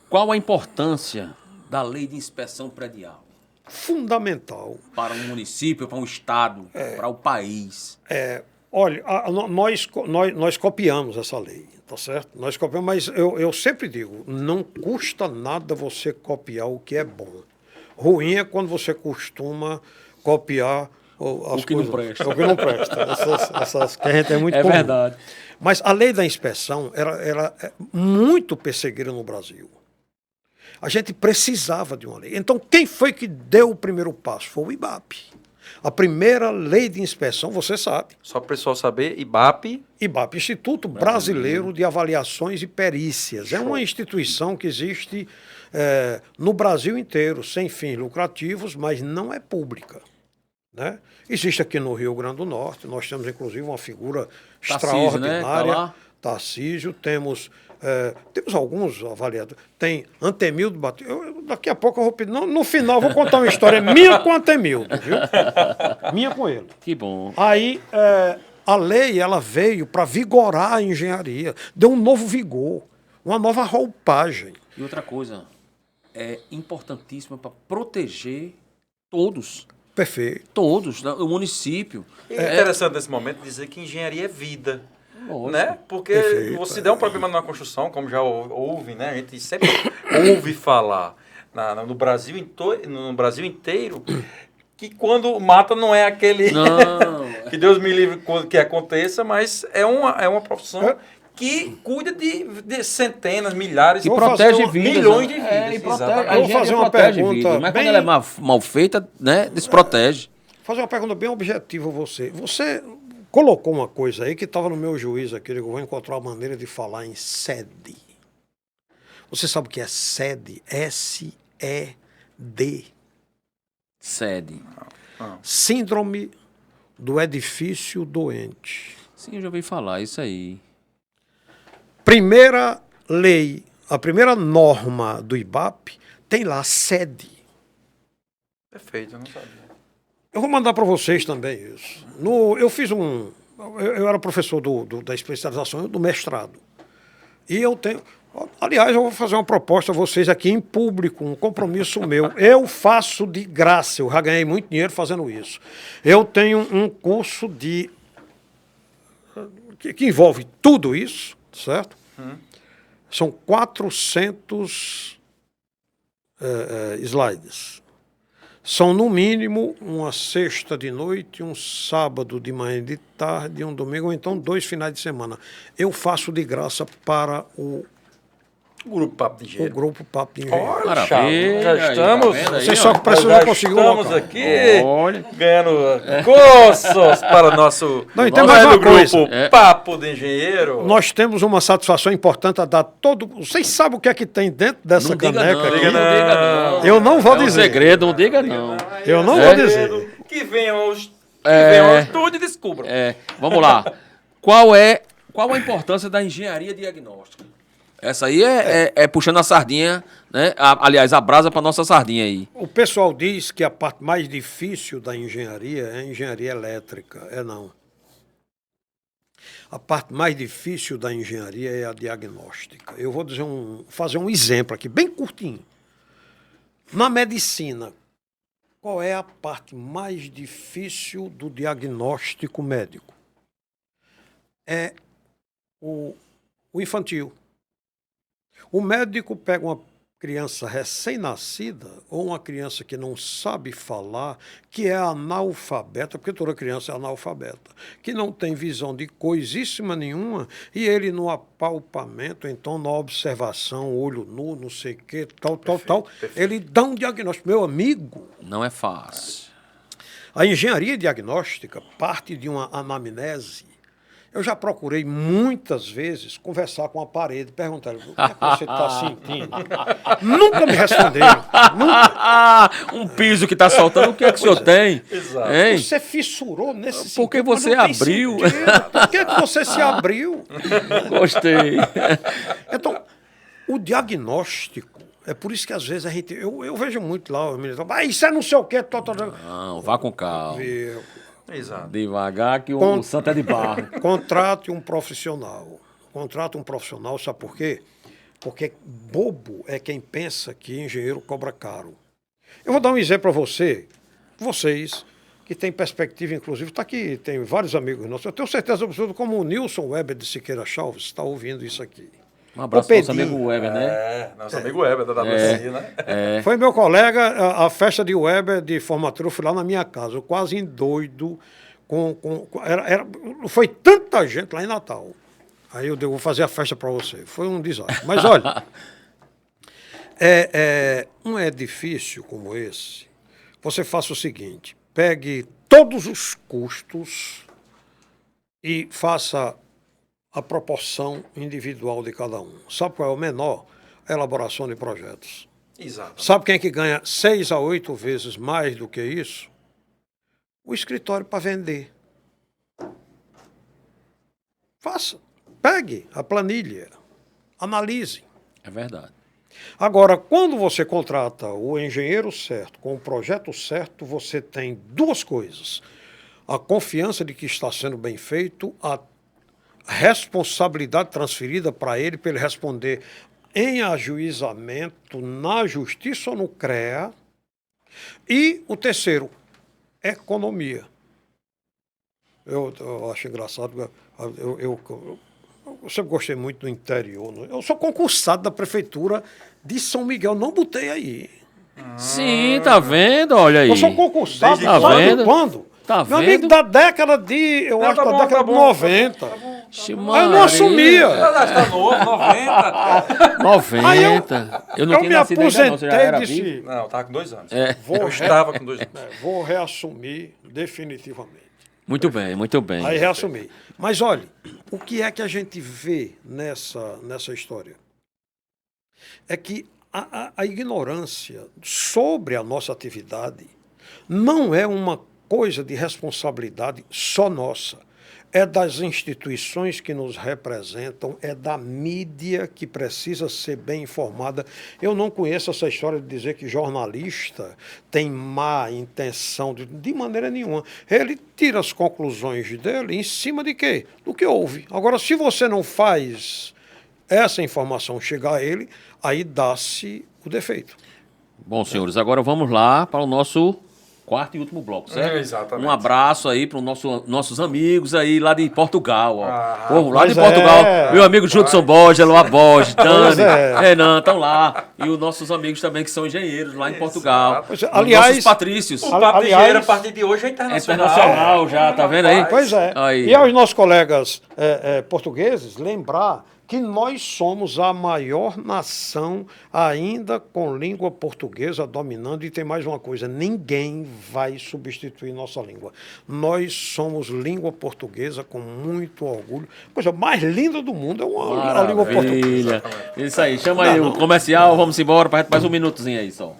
Qual a importância da lei de inspeção predial Fundamental. para um município, para um estado, para o país? Olha, nós copiamos essa lei, tá certo? Nós copiamos, mas eu sempre digo, não custa nada você copiar o que é bom. Ruim é quando você costuma copiar as O que não coisas- presta. O que não presta. Essas que a gente é muito É comum. verdade. Mas a lei da inspeção era muito perseguida no Brasil. A gente precisava de uma lei. Então, quem foi que deu o primeiro passo? Foi o IBAP. A primeira lei de inspeção, você sabe. Só para o pessoal saber, IBAP, IBAP, Instituto Brasileiro de Avaliações e Perícias. É uma instituição que existe no Brasil inteiro, sem fins lucrativos, mas não é pública. Né? Existe aqui no Rio Grande do Norte, nós temos inclusive uma figura Tarcísio, né? extraordinária. Tá lá? Tarcísio, temos alguns avaliadores. Tem Antemildo Batista. Daqui a pouco eu vou pedir. No final, eu vou contar uma história minha com Antemildo, viu? Minha com ele. Que bom. Aí a lei ela veio para vigorar a engenharia, deu um novo vigor, uma nova roupagem. E outra coisa, é importantíssima para proteger todos. Perfeito. Todos, né? O município. é interessante nesse momento dizer que engenharia é vida. Lógico. Né? Porque Perfeito, você der um problema na construção, como já houve, né? A gente sempre ouve falar no Brasil inteiro que quando mata não é aquele Não. que Deus me livre que aconteça, mas é uma profissão que cuida de centenas, milhares, E Vou fazer protege uma- vidas. milhões de né? vidas. E protege, Exatamente. a Eu vou engenharia fazer uma protege pergunta vidas, mas bem- quando ela é mal feita, né, desprotege. Fazer uma pergunta bem objetiva a você. Você colocou uma coisa aí que estava no meu juízo aqui, eu vou encontrar uma maneira de falar em sede. Você sabe o que é sede? S-E-D. Sede. Síndrome do edifício doente. Sim, eu já ouvi falar, isso aí. Primeira lei, a primeira norma do IBAP tem lá sede. Perfeito, eu não sabia. Eu vou mandar para vocês também isso. Eu fiz eu era professor da especialização do mestrado. E eu tenho. Aliás, eu vou fazer uma proposta a vocês aqui em público, um compromisso meu. Eu faço de graça, eu já ganhei muito dinheiro fazendo isso. Eu tenho um curso que envolve tudo isso, certo? São 400 slides. São, no mínimo, uma sexta de noite, um sábado de manhã e de tarde, um domingo, ou então 2 finais de semana. Eu faço de graça para Grupo Papo de o Engenheiro. Grupo Papo de Engenheiro. Olha, Maravilha, já aí, tá estamos. vendo aí, Vocês ó? só que precisam já conseguir o estamos local. aqui Olha. ganhando cursos para o nosso Não, e tem nosso mais uma grupo coisa. Papo de Engenheiro. Nós temos uma satisfação importante a dar todo. Vocês sabem o que é que tem dentro dessa Não diga caneca não, aqui? não diga não. Eu não vou É um dizer. segredo, não diga não. Eu não vou dizer. Que venham ao estúdio e descubram. Vamos lá. Qual a importância da engenharia diagnóstica? Essa aí é puxando a sardinha, né? Aliás, a brasa para nossa sardinha aí. O pessoal diz que a parte mais difícil da engenharia é a engenharia elétrica. É não. A parte mais difícil da engenharia é a diagnóstica. Eu vou fazer um exemplo aqui, bem curtinho. Na medicina, qual é a parte mais difícil do diagnóstico médico? É o infantil. O médico pega uma criança recém-nascida ou uma criança que não sabe falar, que é analfabeta, porque toda criança é analfabeta, que não tem visão de coisíssima nenhuma, e ele no apalpamento, então na observação, olho nu, não sei o que, tal, ele dá um diagnóstico. Meu amigo, Não é fácil. a engenharia diagnóstica parte de uma anamnese. Eu já procurei muitas vezes conversar com a parede, perguntar o que é que você está sentindo. Nunca me responderam. Nunca. Um piso que está soltando, o que é que o senhor tem? Exato. Hein? Você fissurou nesse sentido. Porque você mas não tem abriu. sentido. Por que você se abriu? Gostei. Então, o diagnóstico, é por isso que às vezes a gente... Eu vejo muito lá, os meninos falam, isso é não sei o quê. Não, vá com calma. Exato. Devagar que o santo é de barro. Contrate um profissional. Contrate um profissional, sabe por quê? Porque bobo é quem pensa que engenheiro cobra caro. Eu vou dar um exemplo para vocês, que têm perspectiva, inclusive, está aqui, tem vários amigos nossos. Eu tenho certeza absoluta, como o Nilson Weber de Siqueira Chaves está ouvindo isso aqui. Um abraço para nosso Pedim. amigo Weber, né? Nosso amigo Weber da WSI, né? Foi meu colega, a festa de Weber de formatura, eu fui lá na minha casa, eu quase endoido. Foi tanta gente lá em Natal. Aí eu digo, vou fazer a festa para você. Foi um desastre. Mas olha, um edifício como esse, você faça o seguinte, pegue todos os custos e faça a proporção individual de cada um. Sabe qual é o menor? A elaboração de projetos. Exato. Sabe quem é que ganha 6 a 8 vezes mais do que isso? O escritório para vender. Faça. Pegue a planilha. Analise. É verdade. Agora, quando você contrata o engenheiro certo, com o projeto certo, você tem duas coisas. A confiança de que está sendo bem feito, a responsabilidade transferida para ele responder em ajuizamento na justiça ou no CREA. E o terceiro, economia. Eu acho engraçado, eu sempre gostei muito do interior. Eu sou concursado da prefeitura de São Miguel, não botei aí. Sim, tá vendo? Olha aí. Eu sou concursado, Tá sabe vendo? quando? Tá Meu vendo? amigo, da década de, eu acho, tá da bom, década tá de bom, 90. Ixi, Aí eu não assumia. Está novo, 90. 90. Eu não eu tinha me nascido ainda não, você já aposentei era e vivo? disse, Não, estava com 2 anos. vou, Eu estava com 2 anos. vou reassumir definitivamente. Muito bem, muito bem. Aí reassumi. Mas olha, o que é que a gente vê nessa história? É que a ignorância sobre a nossa atividade não é uma coisa de responsabilidade só nossa. É das instituições que nos representam, é da mídia que precisa ser bem informada. Eu não conheço essa história de dizer que jornalista tem má intenção, de maneira nenhuma. Ele tira as conclusões dele em cima de quê? Do que houve. Agora, se você não faz essa informação chegar a ele, aí dá-se o defeito. Bom, senhores, agora vamos lá para o nosso quarto e último bloco, certo? Exatamente. Um abraço aí para os nossos amigos aí lá de Portugal, ó. Povo lá pois de Portugal. é. Meu amigo Judson Borges, Eloá Borges, Dani, é. Renan, estão lá. E os nossos amigos também que são engenheiros lá em Portugal. Pois é, Os aliás, nossos patrícios. O Papo de Aliás, Engenheiro, a partir de hoje, é É internacional. internacional já, tá vendo aí? Pois é. Aí. E aos nossos colegas portugueses, lembrar que nós somos a maior nação ainda com língua portuguesa dominando. E tem mais uma coisa, ninguém vai substituir nossa língua. Nós somos língua portuguesa com muito orgulho. A coisa mais linda do mundo é a língua portuguesa. Maravilha. Isso aí, chama aí o comercial, vamos embora para mais um minutozinho aí só.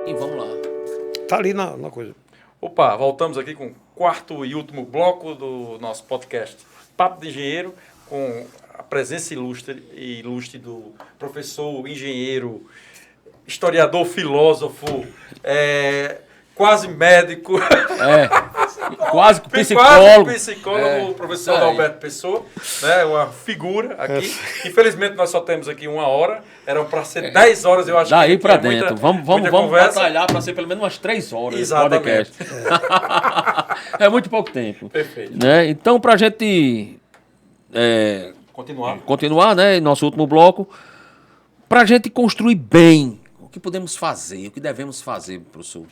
E vamos lá. Está ali na coisa. Opa, voltamos aqui com o quarto e último bloco do nosso podcast Papo de Engenheiro, com a presença ilustre do professor, engenheiro, historiador, filósofo, quase médico, Quase psicólogo. quase psicólogo, o professor Isso aí. Alberto Pessoa, né, uma figura aqui. Infelizmente nós só temos aqui 1 hora, eram para ser 10 horas, eu acho Daí que pra tinha muita- dentro. Vamos muita conversa. batalhar para ser pelo menos umas 3 horas de Exatamente. podcast. É muito pouco tempo. Perfeito. Né? Então, pra gente Continuar. continuar, né, em nosso último bloco, pra gente construir bem, o que podemos fazer, o que devemos fazer, professor?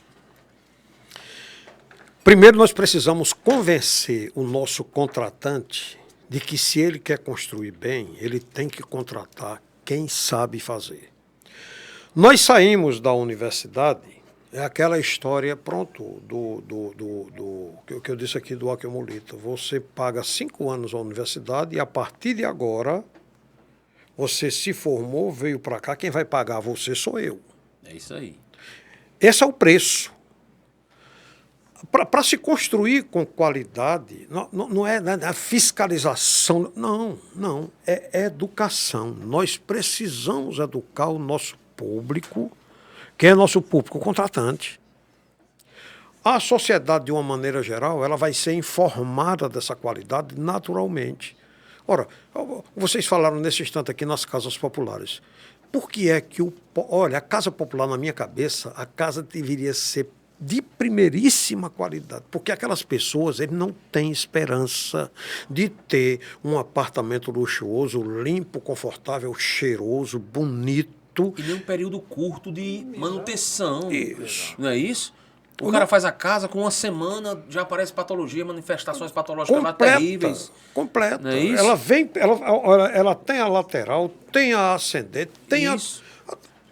Primeiro, nós precisamos convencer o nosso contratante de que, se ele quer construir bem, ele tem que contratar quem sabe fazer. Nós saímos da universidade, é aquela história, pronto, que eu disse aqui do Aquemolito. Você paga 5 anos a universidade e, a partir de agora, você se formou, veio para cá, quem vai pagar você sou eu. É isso aí. Esse é o preço. Para se construir com qualidade, não é a fiscalização, não, é educação. Nós precisamos educar o nosso público, que é nosso público contratante. A sociedade, de uma maneira geral, ela vai ser informada dessa qualidade naturalmente. Ora, vocês falaram nesse instante aqui nas casas populares. Por que é que olha, a casa popular, na minha cabeça, a casa deveria ser de primeiríssima qualidade, porque aquelas pessoas eles não têm esperança de ter um apartamento luxuoso, limpo, confortável, cheiroso, bonito. E nem um período curto de manutenção. Isso. Não é isso? O cara faz a casa, com 1 semana já aparece patologia, manifestações patológicas lá terríveis. Completa. Não é isso? Ela tem a lateral, tem a ascendente, tem Isso.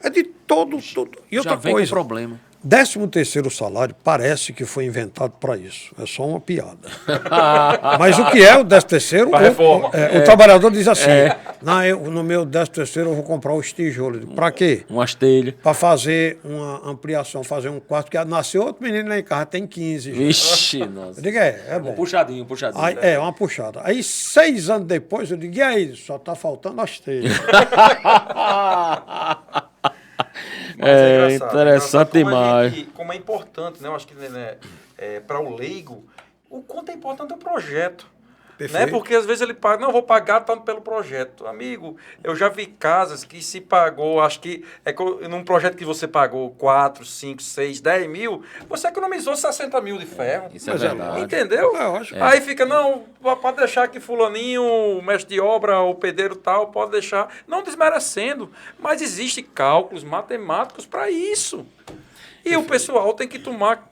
é de tudo. E outra Já vem coisa, com problema. 13º salário parece que foi inventado para isso. É só uma piada. Mas o que é o 13º? Pra reforma. O trabalhador diz assim, no meu 13º eu vou comprar os tijolos. Para quê? Umas telhas. Para fazer uma ampliação, fazer um quarto, que nasceu outro menino lá em casa, tem 15. gente. Vixe, nossa. Eu digo, é bom. Puxadinho. Aí, uma puxada. Aí, 6 anos depois, eu digo, e aí? Só tá faltando as telhas. Mas Interessante engraçado demais. Como é importante, né? Eu acho que para o leigo, o quanto é importante o projeto. Né? Perfeito. Porque às vezes ele paga, não, vou pagar tanto pelo projeto. Amigo, eu já vi casas que se pagou, acho que num projeto que você pagou 4, 5, 6, 10 mil, você economizou 60 mil de ferro. Isso é Mas é verdade. Entendeu? É, eu acho. Aí fica, não, pode deixar que fulaninho, o mestre de obra, o pedreiro tal, pode deixar. Não desmerecendo, mas existem cálculos matemáticos para isso. E o pessoal tem que tomar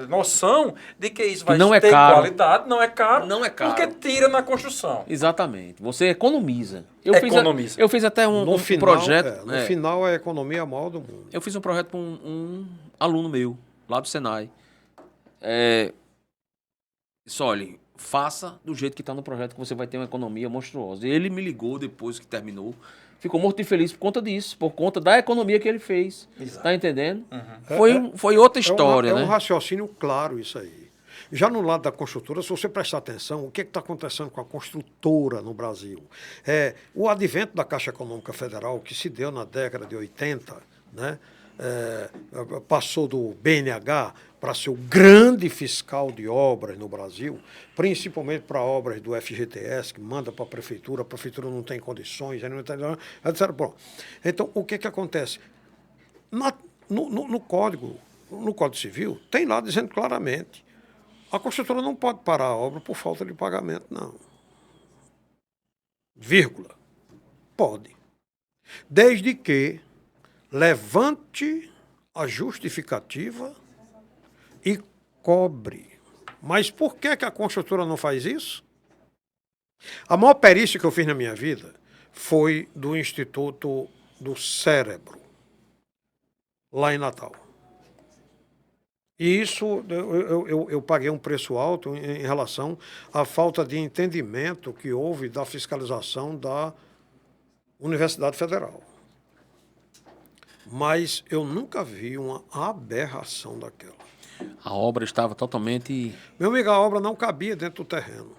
noção de que isso vai não é ter caro. qualidade, não é caro, Não é caro. porque tira na construção. Exatamente. Você economiza. Economiza. Eu fiz até um projeto. No final, a economia é a maior do mundo. Eu fiz um projeto com um aluno meu, lá do Senai. Disse, olha, faça do jeito que está no projeto que você vai ter uma economia monstruosa. E ele me ligou depois que terminou. ficou morto de feliz por conta disso, por conta da economia que ele fez. Exato. Tá entendendo? Foi outra história, é né? um raciocínio claro isso aí. Já no lado da construtora, se você prestar atenção, o que está acontecendo com a construtora no Brasil? O advento da Caixa Econômica Federal, que se deu na década de 80, né? Passou do BNH para ser o grande fiscal de obras no Brasil, principalmente para obras do FGTS, que manda para a prefeitura não tem condições, aí não tem, etc. Bom, então, o que acontece? No Código Civil, tem lá dizendo claramente, a construtora não pode parar a obra por falta de pagamento, não. Vírgula. Pode. Desde que levante a justificativa e cobre. Mas por que a construtora não faz isso? A maior perícia que eu fiz na minha vida foi do Instituto do Cérebro, lá em Natal. E isso eu paguei um preço alto em relação à falta de entendimento que houve da fiscalização da Universidade Federal. Mas eu nunca vi uma aberração daquela. A obra estava totalmente... Meu amigo, a obra não cabia dentro do terreno.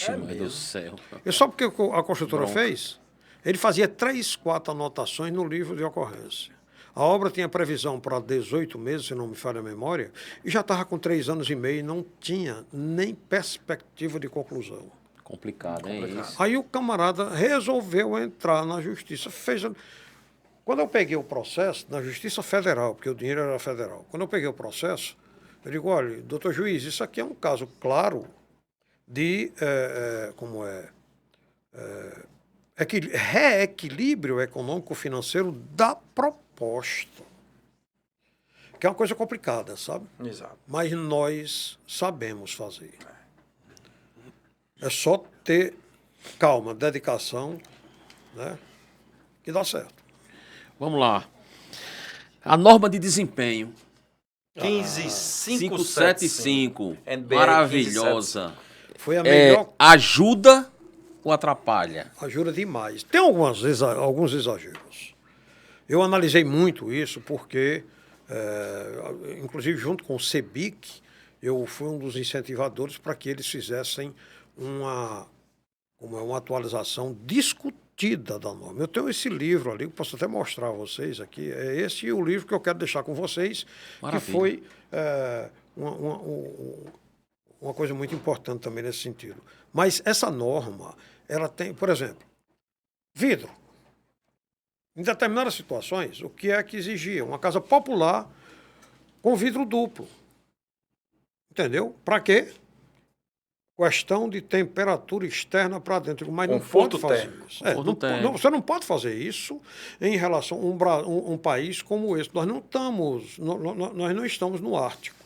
Meu Deus do céu. E só porque a construtora fez, ele fazia 3, 4 anotações no livro de ocorrência. A obra tinha previsão para 18 meses, se não me falha a memória, e já estava com 3 anos e meio e não tinha nem perspectiva de conclusão. Complicado, hein? Isso. Aí o camarada resolveu entrar na justiça. Quando eu peguei o processo, na Justiça Federal, porque o dinheiro era federal, quando eu peguei o processo, eu digo, olha, doutor juiz, isso aqui é um caso claro de reequilíbrio econômico-financeiro da proposta. Que é uma coisa complicada, sabe? Exato. Mas nós sabemos fazer. É só ter calma, dedicação, né? Que dá certo. Vamos lá. A norma de desempenho. 15575. 575. NBA Maravilhosa. Foi a melhor. Ajuda ou atrapalha? Ajuda demais. Tem alguns exageros. Eu analisei muito isso porque, inclusive junto com o CEBIC, eu fui um dos incentivadores para que eles fizessem uma atualização discutida da norma. Eu tenho esse livro ali, que posso até mostrar a vocês aqui. É esse o livro que eu quero deixar com vocês, Maravilha. que foi uma coisa muito importante também nesse sentido. Mas essa norma, ela tem, por exemplo, vidro. Em determinadas situações, o que é que exigia? Uma casa popular com vidro duplo. Entendeu? Para quê? Questão de temperatura externa para dentro. Mas Conforto não pode fazer térmico. isso. Conforto térmico. Você não pode fazer isso em relação a um país como esse. Nós não estamos no Ártico.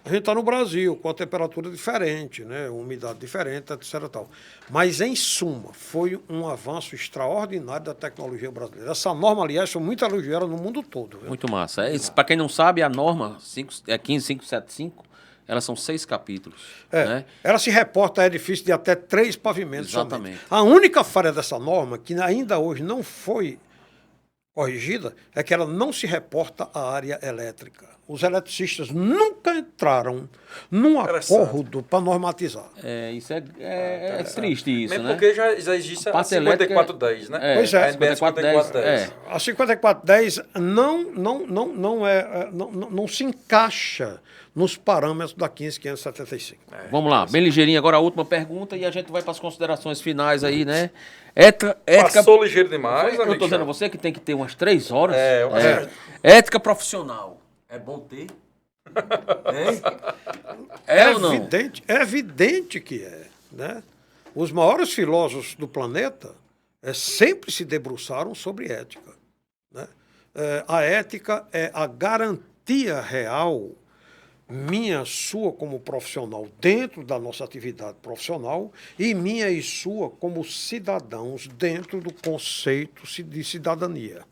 A gente está no Brasil, com a temperatura diferente, né? Umidade diferente, etc. Tal. Mas, em suma, foi um avanço extraordinário da tecnologia brasileira. Essa norma, aliás, foi muito elogiada no mundo todo. Viu? Muito massa. Para quem não sabe, a norma 15575, elas são 6 capítulos. Né? Ela se reporta a edifício de até 3 pavimentos. Exatamente. Somente. A única falha dessa norma, que ainda hoje não foi corrigida, é que ela não se reporta à área elétrica. Os eletricistas nunca entraram num acordo para normatizar. Isso é triste, isso, Mesmo né? porque já existe a parte elétrica 5410, né? Pois é. A NBS 5410. A 5410 não se encaixa nos parâmetros da 15575. Vamos lá, bem ligeirinho. Agora a última pergunta e a gente vai para as considerações finais aí, né? Ética... Passou ligeiro demais, Eu amigo. estou dizendo a você que tem que ter umas 3 horas. Eu acho que- Ética profissional. É bom ter? Ou não? É evidente que é. Né? Os maiores filósofos do planeta sempre se debruçaram sobre ética. Né? A ética é a garantia real, minha, sua como profissional, dentro da nossa atividade profissional, e minha e sua como cidadãos dentro do conceito de cidadania.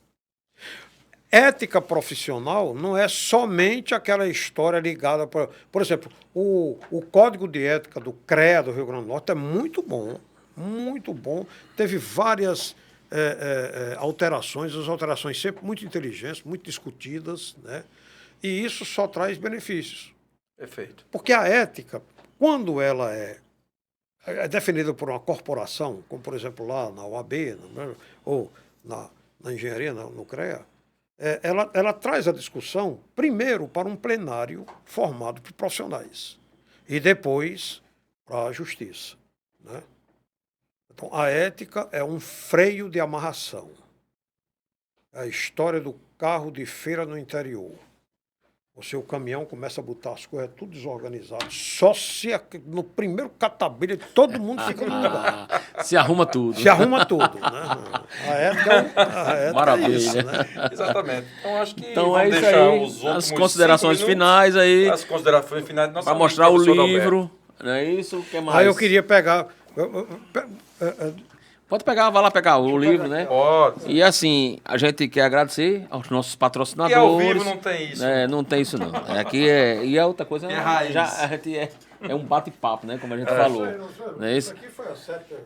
Ética profissional não é somente aquela história ligada, por exemplo, o Código de Ética do CREA do Rio Grande do Norte é muito bom, muito bom. Teve várias alterações, as alterações sempre muito inteligentes, muito discutidas, né? E isso só traz benefícios. Perfeito. Porque a ética, quando ela é definida por uma corporação, como por exemplo lá na OAB, ou na engenharia, no CREA, ela traz a discussão primeiro para um plenário formado por profissionais e depois para a justiça, né? Então, a ética é um freio de amarração. É a história do carro de feira no interior. O seu caminhão começa a botar as coisas tudo desorganizado. Só se no primeiro catabilha todo mundo fica no lugar. Se arruma tudo. Se arruma tudo, né? A ética Maravilha. é isso, né? Exatamente. Então, acho que Então vamos é isso deixar aí. os últimos As considerações 5 minutos, finais aí. As considerações finais do nosso Para amigo mostrar o professor Adalberto. livro. Não é isso? O que mais? Aí eu queria pegar. Pode pegar, vai lá pegar o livro, né? Pode. E assim, a gente quer agradecer aos nossos patrocinadores. E ao vivo não tem isso. Não tem isso não. Aqui e a outra coisa, É raiz. já a gente é um bate-papo, né? Como a gente falou. Não é isso? aqui foi a sétima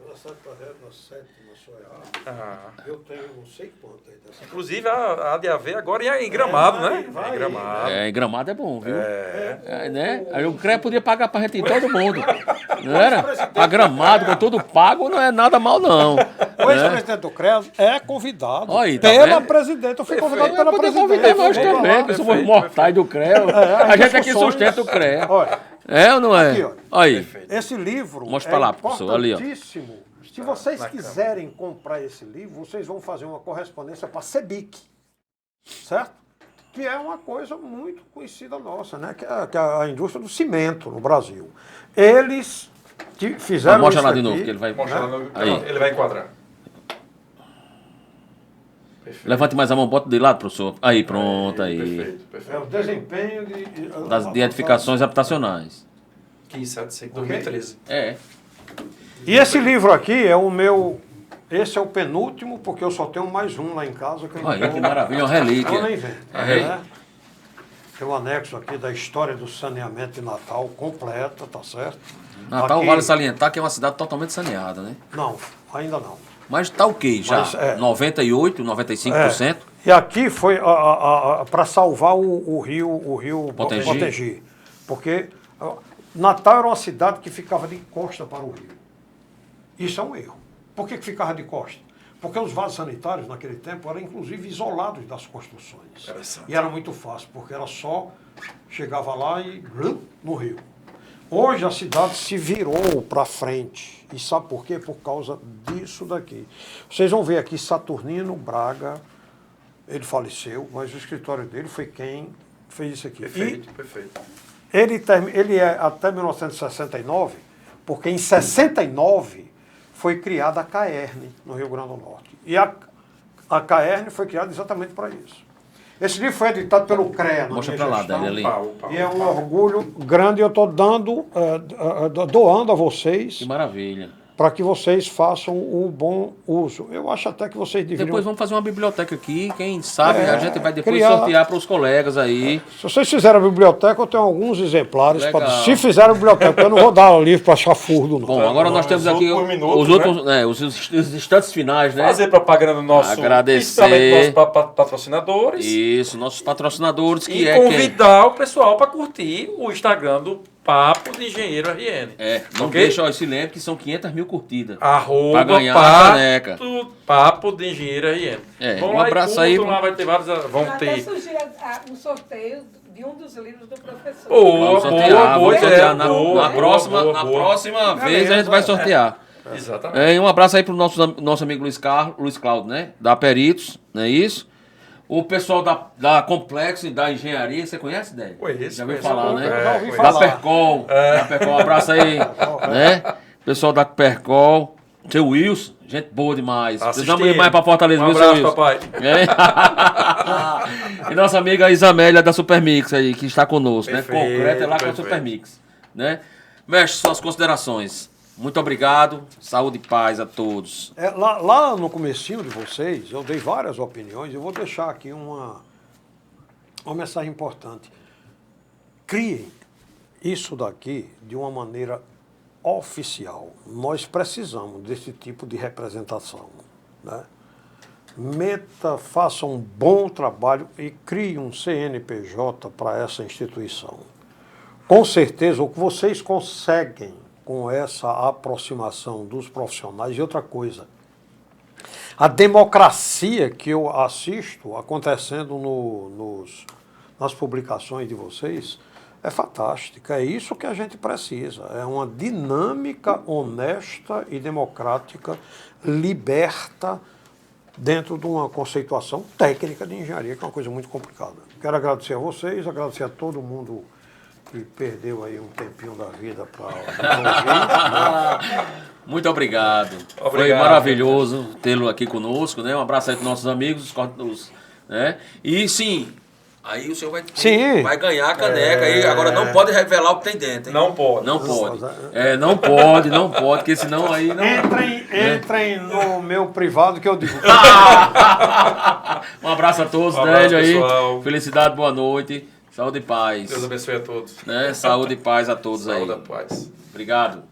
soiada. Eu tenho não sei quanto aí dessa. Inclusive, há de haver agora em Gramado, né? vai. Em Gramado. Em Gramado é bom, viu? Né? Aí o CREA podia pagar pra gente ir todo mundo. Não era? Pra Gramado, com tudo pago, não é nada mal, não. O ex-presidente do CREA é convidado Olha aí, tá pela vendo? presidente. Eu fui convidado pela Podia presidente. convidar nós Vamos também, lá. que somos mortais do CREA. A gente aqui discussões. sustenta o CREA. Olha, É ou não é? Aqui, ó. Aí. esse livro Mostra é pra lá, professor, ali, ó. importantíssimo. Se vocês quiserem comprar esse livro, vocês vão fazer uma correspondência para a CEBIC, certo? Que é uma coisa muito conhecida nossa, né? Que é a indústria do cimento no Brasil. Eles que fizeram Mostra isso lá de aqui, novo, que ele vai... Mostra lá no- Aí. Ele vai enquadrar. Perfeito. Levante mais a mão, bota de lado, professor. Aí, pronto, aí. Perfeito, É perfeito. o desempenho De edificações habitacionais. 2013. É. E esse livro aqui é o meu. Esse é o penúltimo, porque eu só tenho mais um lá em casa. Que eu Aí, não- que maravilha, uma eu relíquia. nem vendo. Né? Tem um anexo aqui da história do saneamento de Natal completa, tá certo? Natal Aqui- vale salientar que é uma cidade totalmente saneada, né? Não, ainda não. Mas tá o quê? Já? Mas, é. 98, 95%? E aqui foi para salvar o rio Potengi. Potengi. Porque Natal era uma cidade que ficava de costa para o rio. Isso é um erro. Por que ficava de costa? Porque os vasos sanitários naquele tempo eram inclusive isolados das construções. Interessante. E era muito fácil, porque ela só chegava lá e no rio. Hoje a cidade se virou para frente. E sabe por quê? Por causa disso daqui. Vocês vão ver aqui Saturnino Braga, ele faleceu, mas o escritório dele foi quem fez isso aqui. Perfeito, perfeito. Ele é até 1969, porque em 69 foi criada a CAERN no Rio Grande do Norte. E a CAERN foi criada exatamente para isso. Esse livro foi editado pelo CREA na Mostra minha pra lá, gestão. Dani, ali. E é um orgulho grande, eu estou doando a vocês Que maravilha. para que vocês façam o bom uso. Eu acho até que vocês deveriam... Depois vamos fazer uma biblioteca aqui, quem sabe a gente vai depois criar- sortear para os colegas aí. Se vocês fizerem a biblioteca, eu tenho alguns exemplares. Legal. Se fizerem a biblioteca, eu não vou dar o livro para chafurdo, não. Bom, agora nós temos os aqui últimos minutos, os últimos, né, os instantes finais, né? Fazer propaganda do nosso... Agradecer. principalmente nossos patrocinadores. Isso, nossos patrocinadores, que E é quem? convidar o pessoal para curtir o Instagram do Papo de Engenheiro RN. Não Ok? deixa, ó, se lembre que são 500 mil curtidas. Arroba Pra ganhar a caneca. Papo de Engenheiro RN. É, Vão um lá e abraço curtam, aí. Lá vai ter vários... Vão Eu até ter... sugiro um sorteio de um dos livros do professor. Boa, Vamos sortear, boa vamos sortear. ideia. Na, Boa, na boa, próxima, boa, na boa. próxima vez a gente vai sortear. Exatamente. É, e um abraço aí pro nosso amigo Luiz Cláudio, né? Da Peritos, não é isso? O pessoal da Complexo e da Engenharia, você conhece, Délio? Conheço, Já ouviu conheço. falar, né? É, Já ouvi conheço. Da falar. Percol. Da Percol, um abraço aí, né? Pessoal da Percol. Seu Wilson, gente boa demais. Precisamos ir mais pra Fortaleza, Um viu, seu abraço, Wilson? papai. É. E nossa amiga Isamélia da Supermix aí, que está conosco, né? Perfeito, Concreta é lá com a perfeito. Supermix, né? Mestre, suas considerações. Muito obrigado. Saúde e paz a todos. Lá no comecinho de vocês, eu dei várias opiniões. Eu vou deixar aqui uma mensagem importante. Criem isso daqui de uma maneira oficial. Nós precisamos desse tipo de representação, né? faça um bom trabalho e crie um CNPJ para essa instituição. Com certeza, o que vocês conseguem com essa aproximação dos profissionais, e outra coisa, a democracia que eu assisto acontecendo nas publicações de vocês é fantástica. É isso que a gente precisa. É uma dinâmica honesta e democrática, liberta, dentro de uma conceituação técnica de engenharia, que é uma coisa muito complicada. Quero agradecer a vocês, agradecer a todo mundo que perdeu aí um tempinho da vida para ouvir. Muito obrigado. Foi Obrigado. maravilhoso tê-lo aqui conosco, né? Um abraço aí para nossos amigos, né? E sim, aí o senhor vai ganhar a caneca aí. Agora não pode revelar o que tem dentro, hein? Não pode. Não pode. Não pode, porque senão aí não... Entrem no meu privado que eu digo. Um abraço a todos, Um abraço, Délio aí. pessoal. Felicidade, boa noite. Saúde e paz. Deus abençoe a todos. Né? Saúde e paz a todos aí. Saúde e paz. Obrigado.